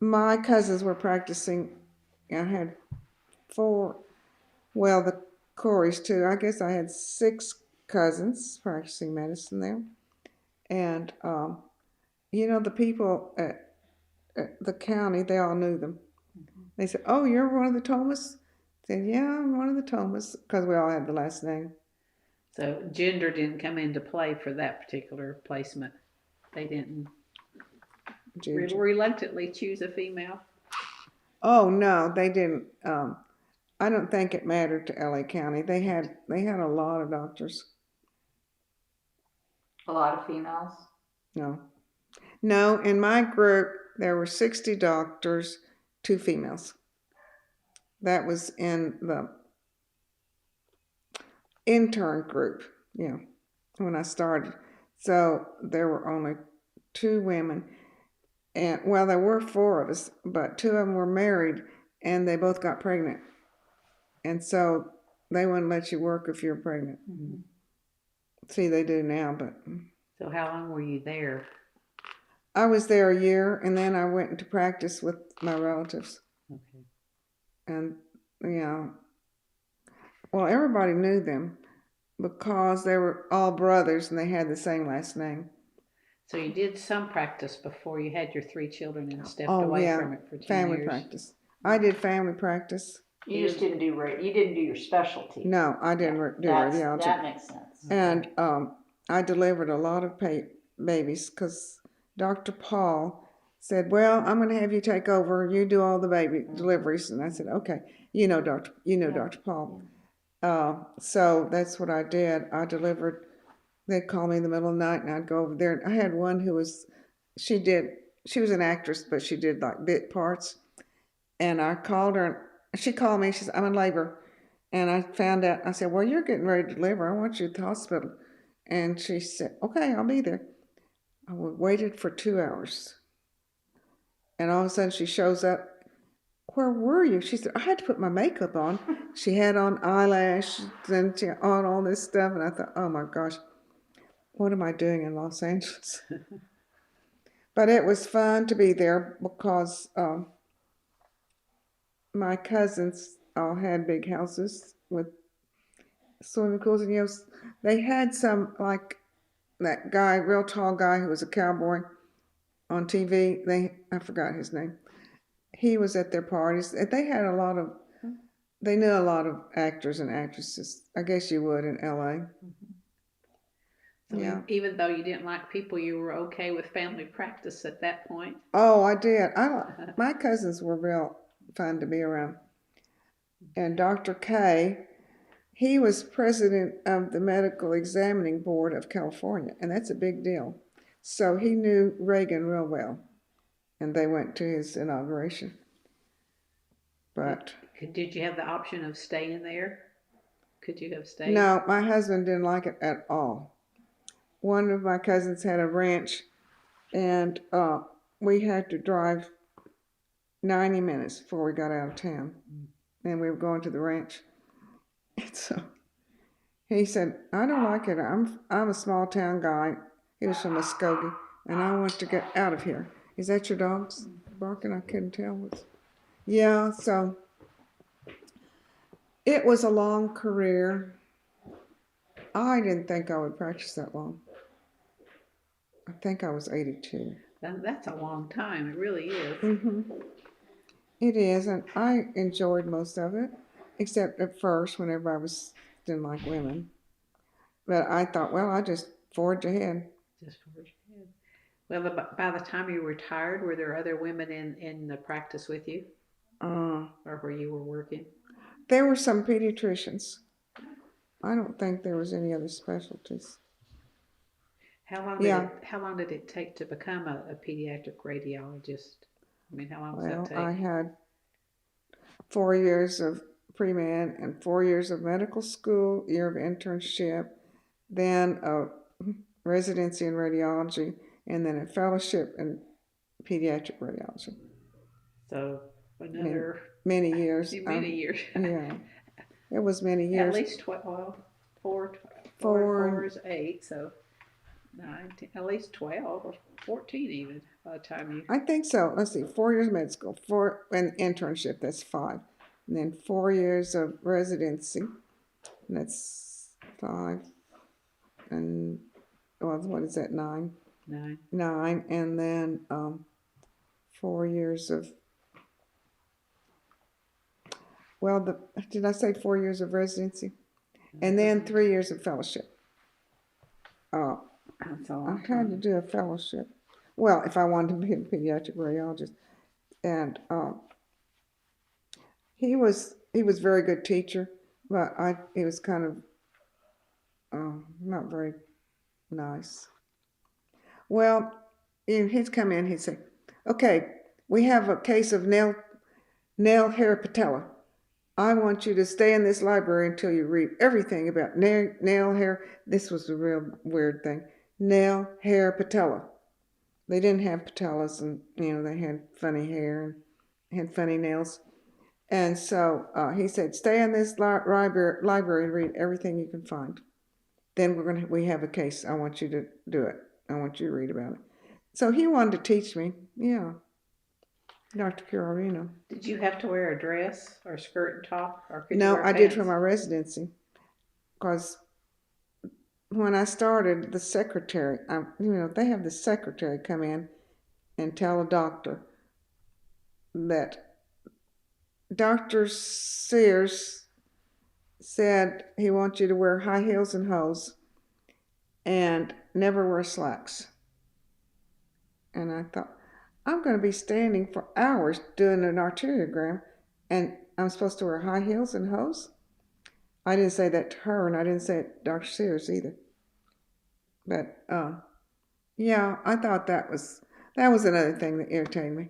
my cousins were practicing. I had 4, well, the Chores too. I guess I had 6 cousins practicing medicine there. And, the people at the county, they all knew them. They said, oh, you're one of the Tomas? I said, yeah, I'm one of the Tomas, because we all had the last name. So gender didn't come into play for that particular placement. They didn't reluctantly choose a female. Oh no, they didn't. I don't think it mattered to LA County. They had a lot of doctors. A lot of females? No. In my group there were 60 doctors, 2 females. That was in the intern group, when I started. So there were only 2 women, and well, there were 4 of us, but 2 of them were married, and they both got pregnant, and so they wouldn't let you work if you're pregnant. Mm-hmm. See, they do now, but. So how long were you there? I was there a year, and then I went into practice with my relatives. Okay. And well, everybody knew them because they were all brothers and they had the same last name. So you did some practice before you had your 3 children and stepped away from it for 10 family years. Practice. I did family practice. You just didn't do you didn't do your specialty. No, I didn't do radiology. That makes sense. And I delivered a lot of babies because Dr. Paul said, well, I'm going to have you take over. You do all the baby deliveries. And I said, okay. Dr. Paul. So that's what I did. I delivered. They'd call me in the middle of the night, and I'd go over there. I had one who was, she was an actress, but she did like bit parts. And I called her, and she called me. She said, I'm in labor. And I found out, I said, well, you're getting ready to deliver. I want you at the hospital. And she said, okay, I'll be there. I waited for 2 hours. And all of a sudden she shows up. Where were you? She said, I had to put my makeup on. She had on eyelashes and she on all this stuff. And I thought, oh my gosh, what am I doing in Los Angeles? But it was fun to be there because my cousins all had big houses with swimming pools. And, they had some, like that guy, real tall guy who was a cowboy on TV. I forgot his name. He was at their parties. They had they knew a lot of actors and actresses. I guess you would in LA. So yeah. Even though you didn't like people, you were okay with family practice at that point? Oh, I did. My cousins were real fun to be around. And Dr. K, he was president of the Medical Examining Board of California, and that's a big deal. So he knew Reagan real well, and they went to his inauguration. But did you have the option of staying there? Could you have stayed? No, my husband didn't like it at all. One of my cousins had a ranch, and we had to drive 90 minutes before we got out of town. And we were going to the ranch. And so he said, I don't like it. I'm a small town guy. He was from Muskogee, and I want to get out of here. Is that your dogs barking? I couldn't tell. Yeah, so it was a long career. I didn't think I would practice that long. I think I was 82. That's a long time. It really is. Mm-hmm. It is, and I enjoyed most of it, except at first when everybody didn't like women. But I thought, well, I just forged ahead. Well, by the time you retired, were there other women in the practice with you? Or where you were working? There were some pediatricians. I don't think there was any other specialties. How long did it take to become a pediatric radiologist? I mean, how long does that take? I had 4 years of pre-med and 4 years of medical school, year of internship, then a residency in radiology, and then a fellowship in pediatric radiology. So another many years. Many years. Yeah, it was many years. At least 12. Four is 8, so 9, 10, at least 12 or 14 even by the time you. I think so. Let's see, 4 years med school, 4 an internship. That's 5, and then 4 years of residency. And that's 5, and what is that? 9. 9, and then 4 years of. Well, did I say 4 years of residency? And then 3 years of fellowship. That's a long I had to do a fellowship. Well, if I wanted to be a pediatric radiologist. And he was a very good teacher, but he was kind of not very nice. Well, he'd come in, he'd say, okay, we have a case of nail hair patella. I want you to stay in this library until you read everything about nail hair. This was a real weird thing. Nail hair patella. They didn't have patellas, and they had funny hair and had funny nails. And so he said, stay in this library and read everything you can find. Then we have a case. I want you to do it. I want you to read about it. So he wanted to teach me. Yeah. Dr. Carolino. Did you have to wear a dress or skirt and top? Or could No, you wear I pants? did for my residency. Because when I started, the secretary, they have the secretary come in and tell a doctor that Dr. Sears said he wants you to wear high heels and hose and never wear slacks. And I thought, I'm going to be standing for hours doing an arteriogram, and I'm supposed to wear high heels and hose. I didn't say that to her, and I didn't say it to Dr. Sears either. But yeah, I thought that was another thing that irritated me.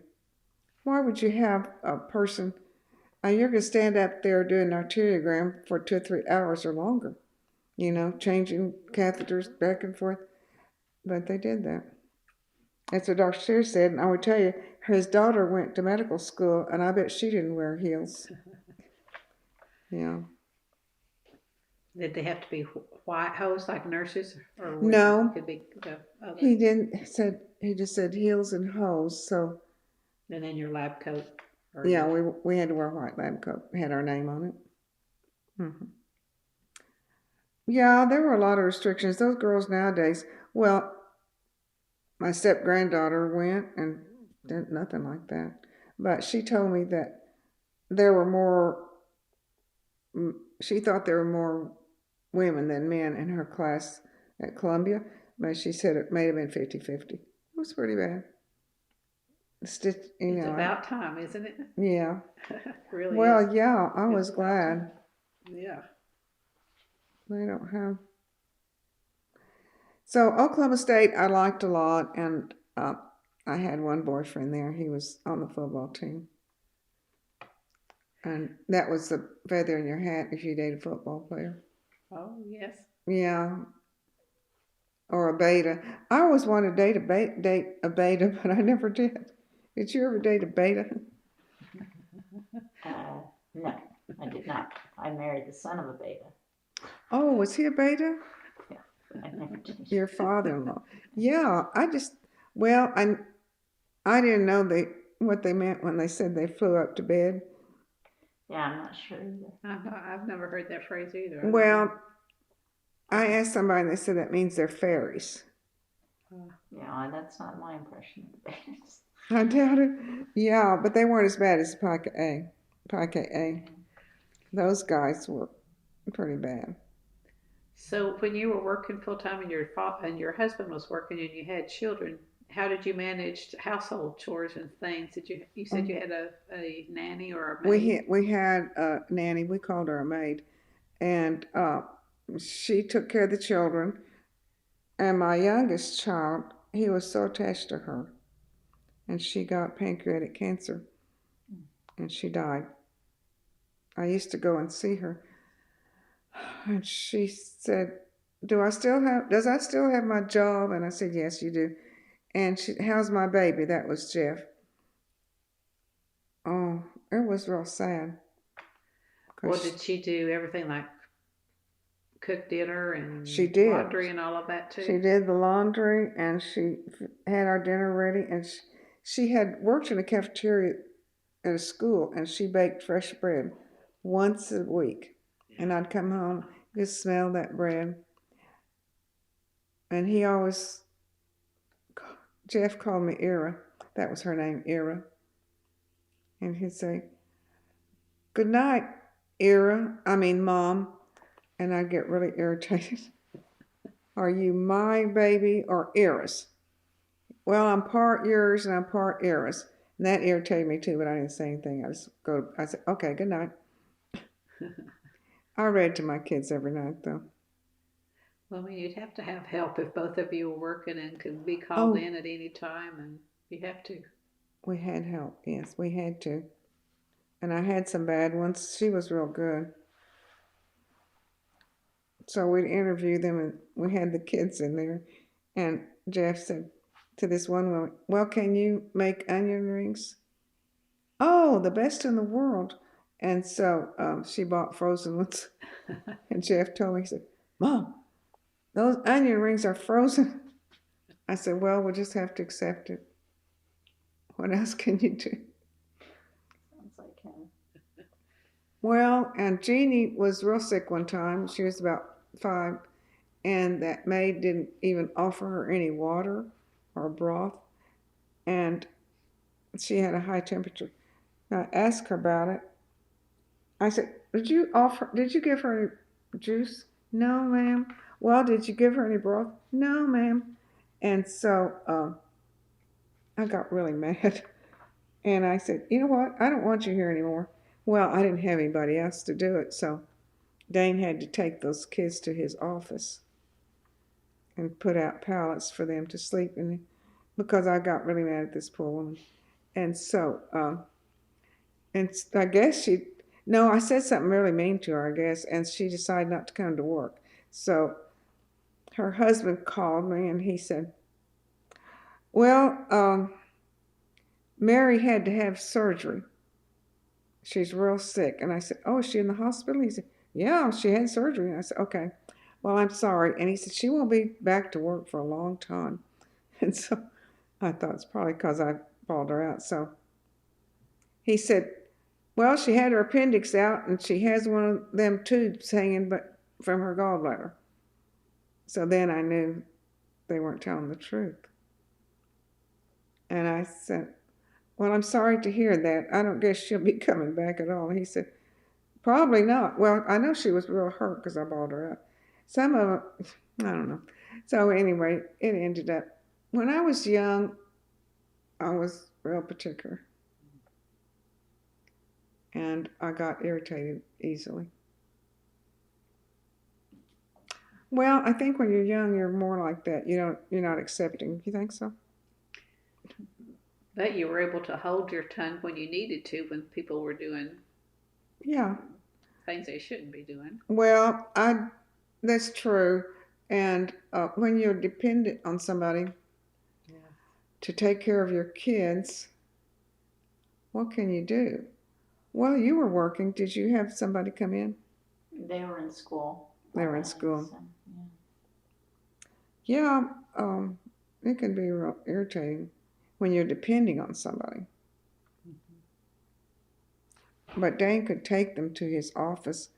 Why would you have a person? You're going to stand up there doing an arteriogram for 2 or 3 hours or longer, changing catheters back and forth. But they did that. That's what Dr. Sears said, and I would tell you, his daughter went to medical school, and I bet she didn't wear heels. Yeah. Did they have to be white hose like nurses? Or No. Could be other? He didn't. He just said heels and hose. So. And then your lab coat. Yeah, we had to wear a white lab coat. It had our name on it. Mm-hmm. Yeah, there were a lot of restrictions. Those girls nowadays. Well, my step granddaughter went and did nothing like that. But she told me that there were more. She thought there were more women than men in her class at Columbia, but she said it may have been 50-50. It was pretty bad. It's about time, isn't it? Yeah. Really well, is. Yeah, I was glad. Yeah. They don't have. So Oklahoma State I liked a lot, and I had one boyfriend there. He was on the football team. And that was the feather in your hat if you date a football player. Oh, yes. Yeah. Or a beta. I always wanted to date a beta, but I never did. Did you ever date a beta? No, I did not. I married the son of a beta. Oh, was he a beta? Yeah, I never did. Your father-in-law. Yeah, I didn't know what they meant when they said they flew up to bed. Yeah, I'm not sure either. I've never heard that phrase either. Well, I asked somebody and they said that means they're fairies. Yeah, that's not my impression of the betas. I doubt it. Yeah, but they weren't as bad as Pike A. Those guys were pretty bad. So when you were working full time and your husband was working and you had children, how did you manage household chores and things? You said you had a nanny or a maid? We had a nanny. We called her a maid, and she took care of the children. And my youngest child, he was so attached to her, and she got pancreatic cancer, and she died. I used to go and see her, and she said, does I still have my job? And I said, yes, you do. And how's my baby? That was Jeff. Oh, it was real sad. Well, did she do everything like cook dinner and she did. Laundry and all of that too? She did the laundry, and she had our dinner ready, and she had worked in a cafeteria at a school, and she baked fresh bread once a week. Yeah. And I'd come home, just smell that bread. And Jeff called me Ira. That was her name, Ira. And he'd say, good night, Mom. And I'd get really irritated. Are you my baby or Ira's? Well, I'm part yours and I'm part Ira's. And that irritated me too, but I didn't say anything. I said, okay, good night. I read to my kids every night, though. Well, you'd have to have help if both of you were working and could be called in at any time, and you have to. We had help, yes, we had to. And I had some bad ones. She was real good. So we'd interview them, and we had the kids in there. And Jeff said to this one woman, well, can you make onion rings? Oh, the best in the world. And so she bought frozen ones. And Jeff told me, he said, Mom, those onion rings are frozen. I said, well, we'll just have to accept it. What else can you do? Sounds like him. Well, and Jeannie was real sick one time. She was about 5, and that maid didn't even offer her any water or broth, and she had a high temperature. I asked her about it. I said, did you give her any juice? No, ma'am. Well, did you give her any broth? No, ma'am. And so I got really mad. And I said, you know what? I don't want you here anymore. Well, I didn't have anybody else to do it, so Dane had to take those kids to his office and put out pallets for them to sleep in because I got really mad at this poor woman. And so, and I guess no, I said something really mean to her, I guess, and she decided not to come to work. So her husband called me and he said, well, Mary had to have surgery. She's real sick. And I said, oh, is she in the hospital? He said, yeah, she had surgery. And I said, okay, well, I'm sorry. And he said, she won't be back to work for a long time. And so I thought it's probably because I bawled her out. So he said, well, she had her appendix out and she has one of them tubes hanging from her gallbladder. So then I knew they weren't telling the truth. And I said, well, I'm sorry to hear that. I don't guess she'll be coming back at all. He said, probably not. Well, I know she was real hurt because I bawled her out. Some of them, I don't know. So anyway, it ended up, when I was young, I was real particular. And I got irritated easily. Well, I think when you're young, you're more like that. You're not accepting. You think so? But you were able to hold your tongue when you needed to, when people were doing things they shouldn't be doing. Well, that's true. And when you're dependent on somebody to take care of your kids, what can you do? Well, you were working. Did you have somebody come in? They were in school. They were in school. So, yeah, it can be real irritating when you're depending on somebody. Mm-hmm. But Dane could take them to his office,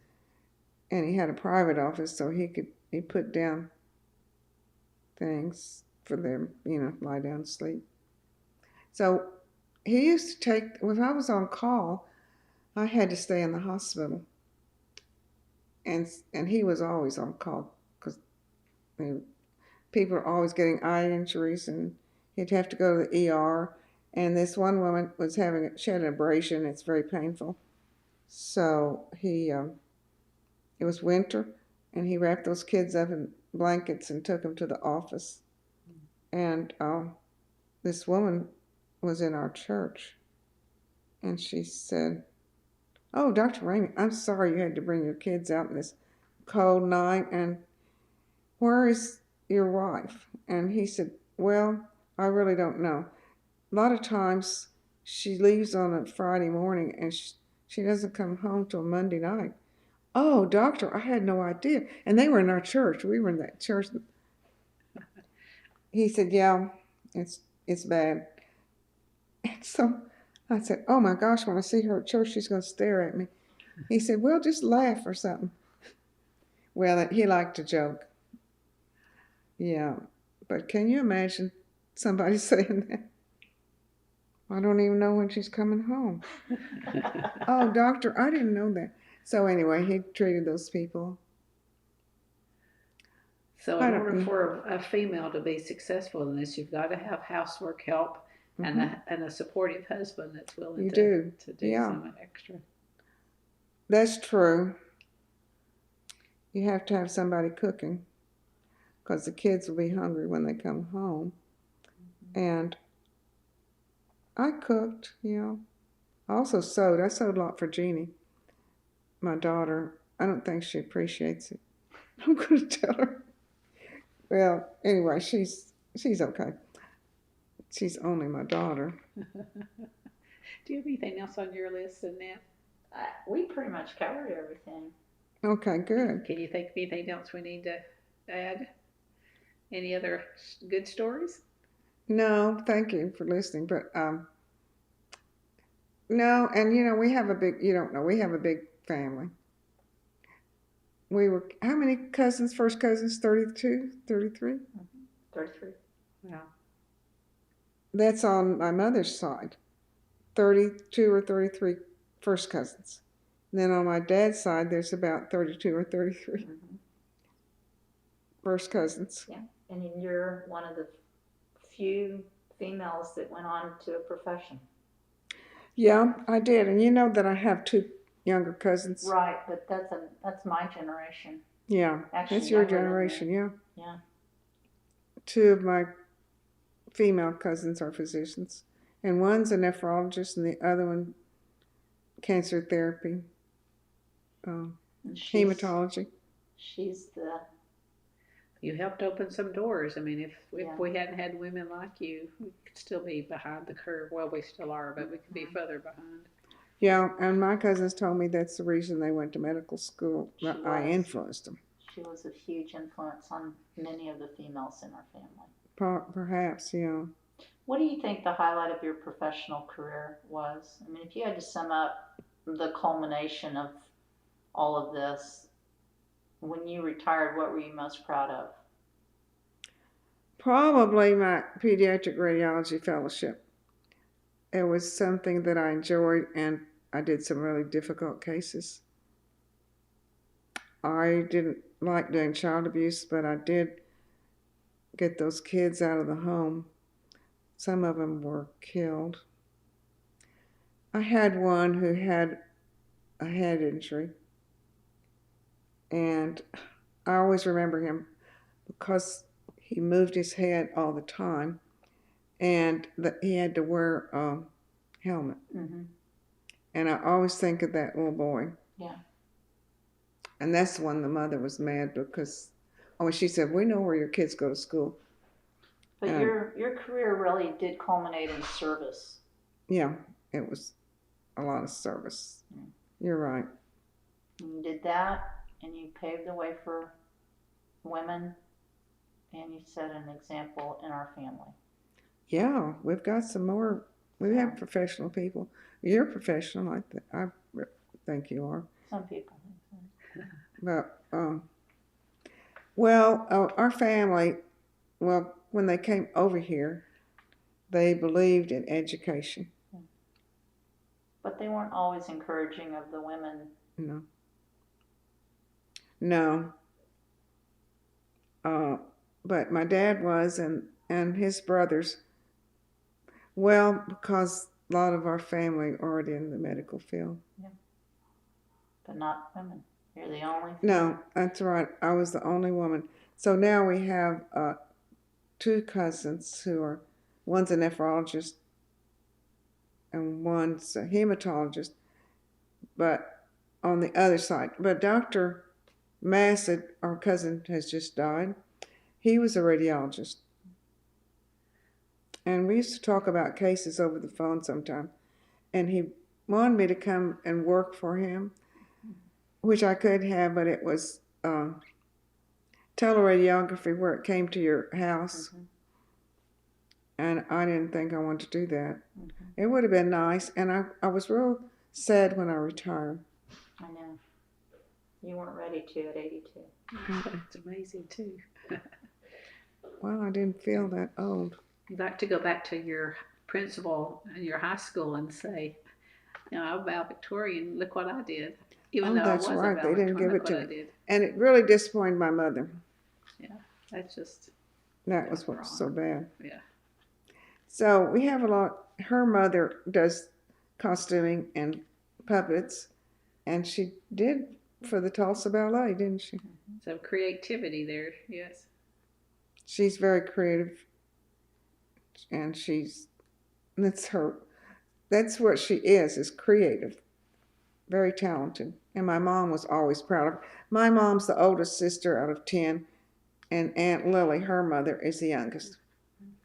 and he had a private office, so he put down things for them, lie down and sleep. So he used to when I was on call, I had to stay in the hospital. And he was always on call because people are always getting eye injuries, and he'd have to go to the ER. And this one woman she had an abrasion. It's very painful. So it was winter, and he wrapped those kids up in blankets and took them to the office. And this woman was in our church, and she said, oh, Dr. Ramey, I'm sorry you had to bring your kids out in this cold night, and where is your wife? And he said, well, I really don't know. A lot of times she leaves on a Friday morning and she doesn't come home till Monday night. Oh, doctor, I had no idea. And they were in our church. We were in that church. He said, yeah, it's bad. And so I said, oh my gosh, when I see her at church, she's going to stare at me. He said, well, just laugh or something. Well, he liked to joke. Yeah, but can you imagine somebody saying that? I don't even know when she's coming home. Oh, doctor, I didn't know that. So anyway, he treated those people. So in order for a female to be successful in this, you've got to have housework help and a supportive husband that's willing to do some extra. That's true. You have to have somebody cooking because the kids will be hungry when they come home. And I cooked, I also sewed. I sewed a lot for Jeannie, my daughter. I don't think she appreciates it. I'm going to tell her. Well, anyway, she's okay. She's only my daughter. Do you have anything else on your list than that? We pretty much covered everything. Okay, good. Can you think of anything else we need to add? Any other good stories? No, thank you for listening. But no, and we have a big. We have a big family. We were how many cousins? First cousins, 32, 33? 33. Wow. That's on my mother's side. 32 or 33 first cousins. And then on my dad's side, there's about 32 or 33 first cousins. Yeah, and you're one of the few females that went on to a profession. Yeah, I did. And you know that I have two younger cousins. Right, but that's my generation. Yeah, Actually, that's your younger than me. generation, yeah. Yeah. Two of my female cousins are physicians. And one's a nephrologist and the other one cancer therapy, And hematology. she's the You helped open some doors. I mean, if Yeah. we hadn't had women like you, we could still be behind the curve. Well, we still are, but we could be further behind. Yeah, and my cousins told me that's the reason they went to medical school. She I was. influenced them. She was a huge influence on many of the females in our family. Perhaps, yeah. What do you think the highlight of your professional career was? I mean, if you had to sum up the culmination of all of this, when you retired, what were you most proud of? Probably my pediatric radiology fellowship. It was something that I enjoyed, and I did some really difficult cases. I didn't like doing child abuse, but I did get those kids out of the home. Some of them were killed. I had one who had a head injury, and I always remember him because he moved his head all the time, and he had to wear a helmet. Mm-hmm. And I always think of that little boy. Yeah. And that's when the mother was mad because, she said, "We know where your kids go to school." But your career really did culminate in service. Yeah, it was a lot of service. Mm. You're right. You did that, and you paved the way for women, and you set an example in our family. Yeah, we've got some more. We have professional people. You're professional, I think you are. Some people think so. But, our family, when they came over here, they believed in education. But they weren't always encouraging of the women. No. But my dad was, and his brothers. Well, because a lot of our family are already in the medical field. Yeah. But not women. You're the only. No, that's right. I was the only woman. So now we have two cousins who are, one's a nephrologist and one's a hematologist, but on the other side. But Dr. Massad, our cousin, has just died. He was a radiologist. And we used to talk about cases over the phone sometime. And he wanted me to come and work for him, which I could have, but it was teleradiography where it came to your house. Mm-hmm. And I didn't think I wanted to do that. Mm-hmm. It would have been nice. And I was real sad when I retired. I know. You weren't ready to at 82. That's amazing, too. Well, I didn't feel that old. You'd like to go back to your principal in your high school and say, I'm valedictorian, look what I did. Even though that's I was right. a They didn't give it look to what I me. did. And it really disappointed my mother. Yeah, that's just. That was what was so bad. Yeah. So we have a lot. Her mother does costuming and puppets, and she did for the Tulsa Ballet, didn't she? So creativity there, yes. She's very creative, and that's what she is creative, very talented. And my mom was always proud of her. My mom's the oldest sister out of 10, and Aunt Lily, her mother, is the youngest.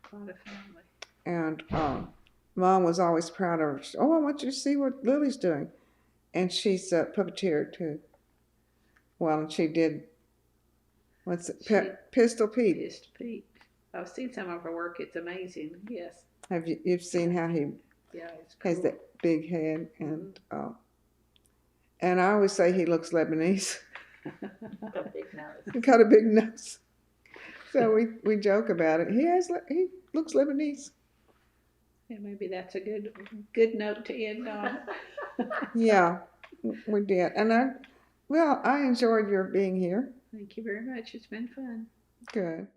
Quite a family. And Mom was always proud of her. I want you to see what Lily's doing. And she's a puppeteer, too. Well, and she did, Pistol Pete. Pistol Pete. I've seen some of her work. It's amazing, yes. You've seen how he has that big head, and I always say he looks Lebanese. Got a big nose. He got a big nose. So we joke about it. He looks Lebanese. Yeah, maybe that's a good note to end on. Yeah, we did. And I enjoyed your being here. Thank you very much. It's been fun. Good.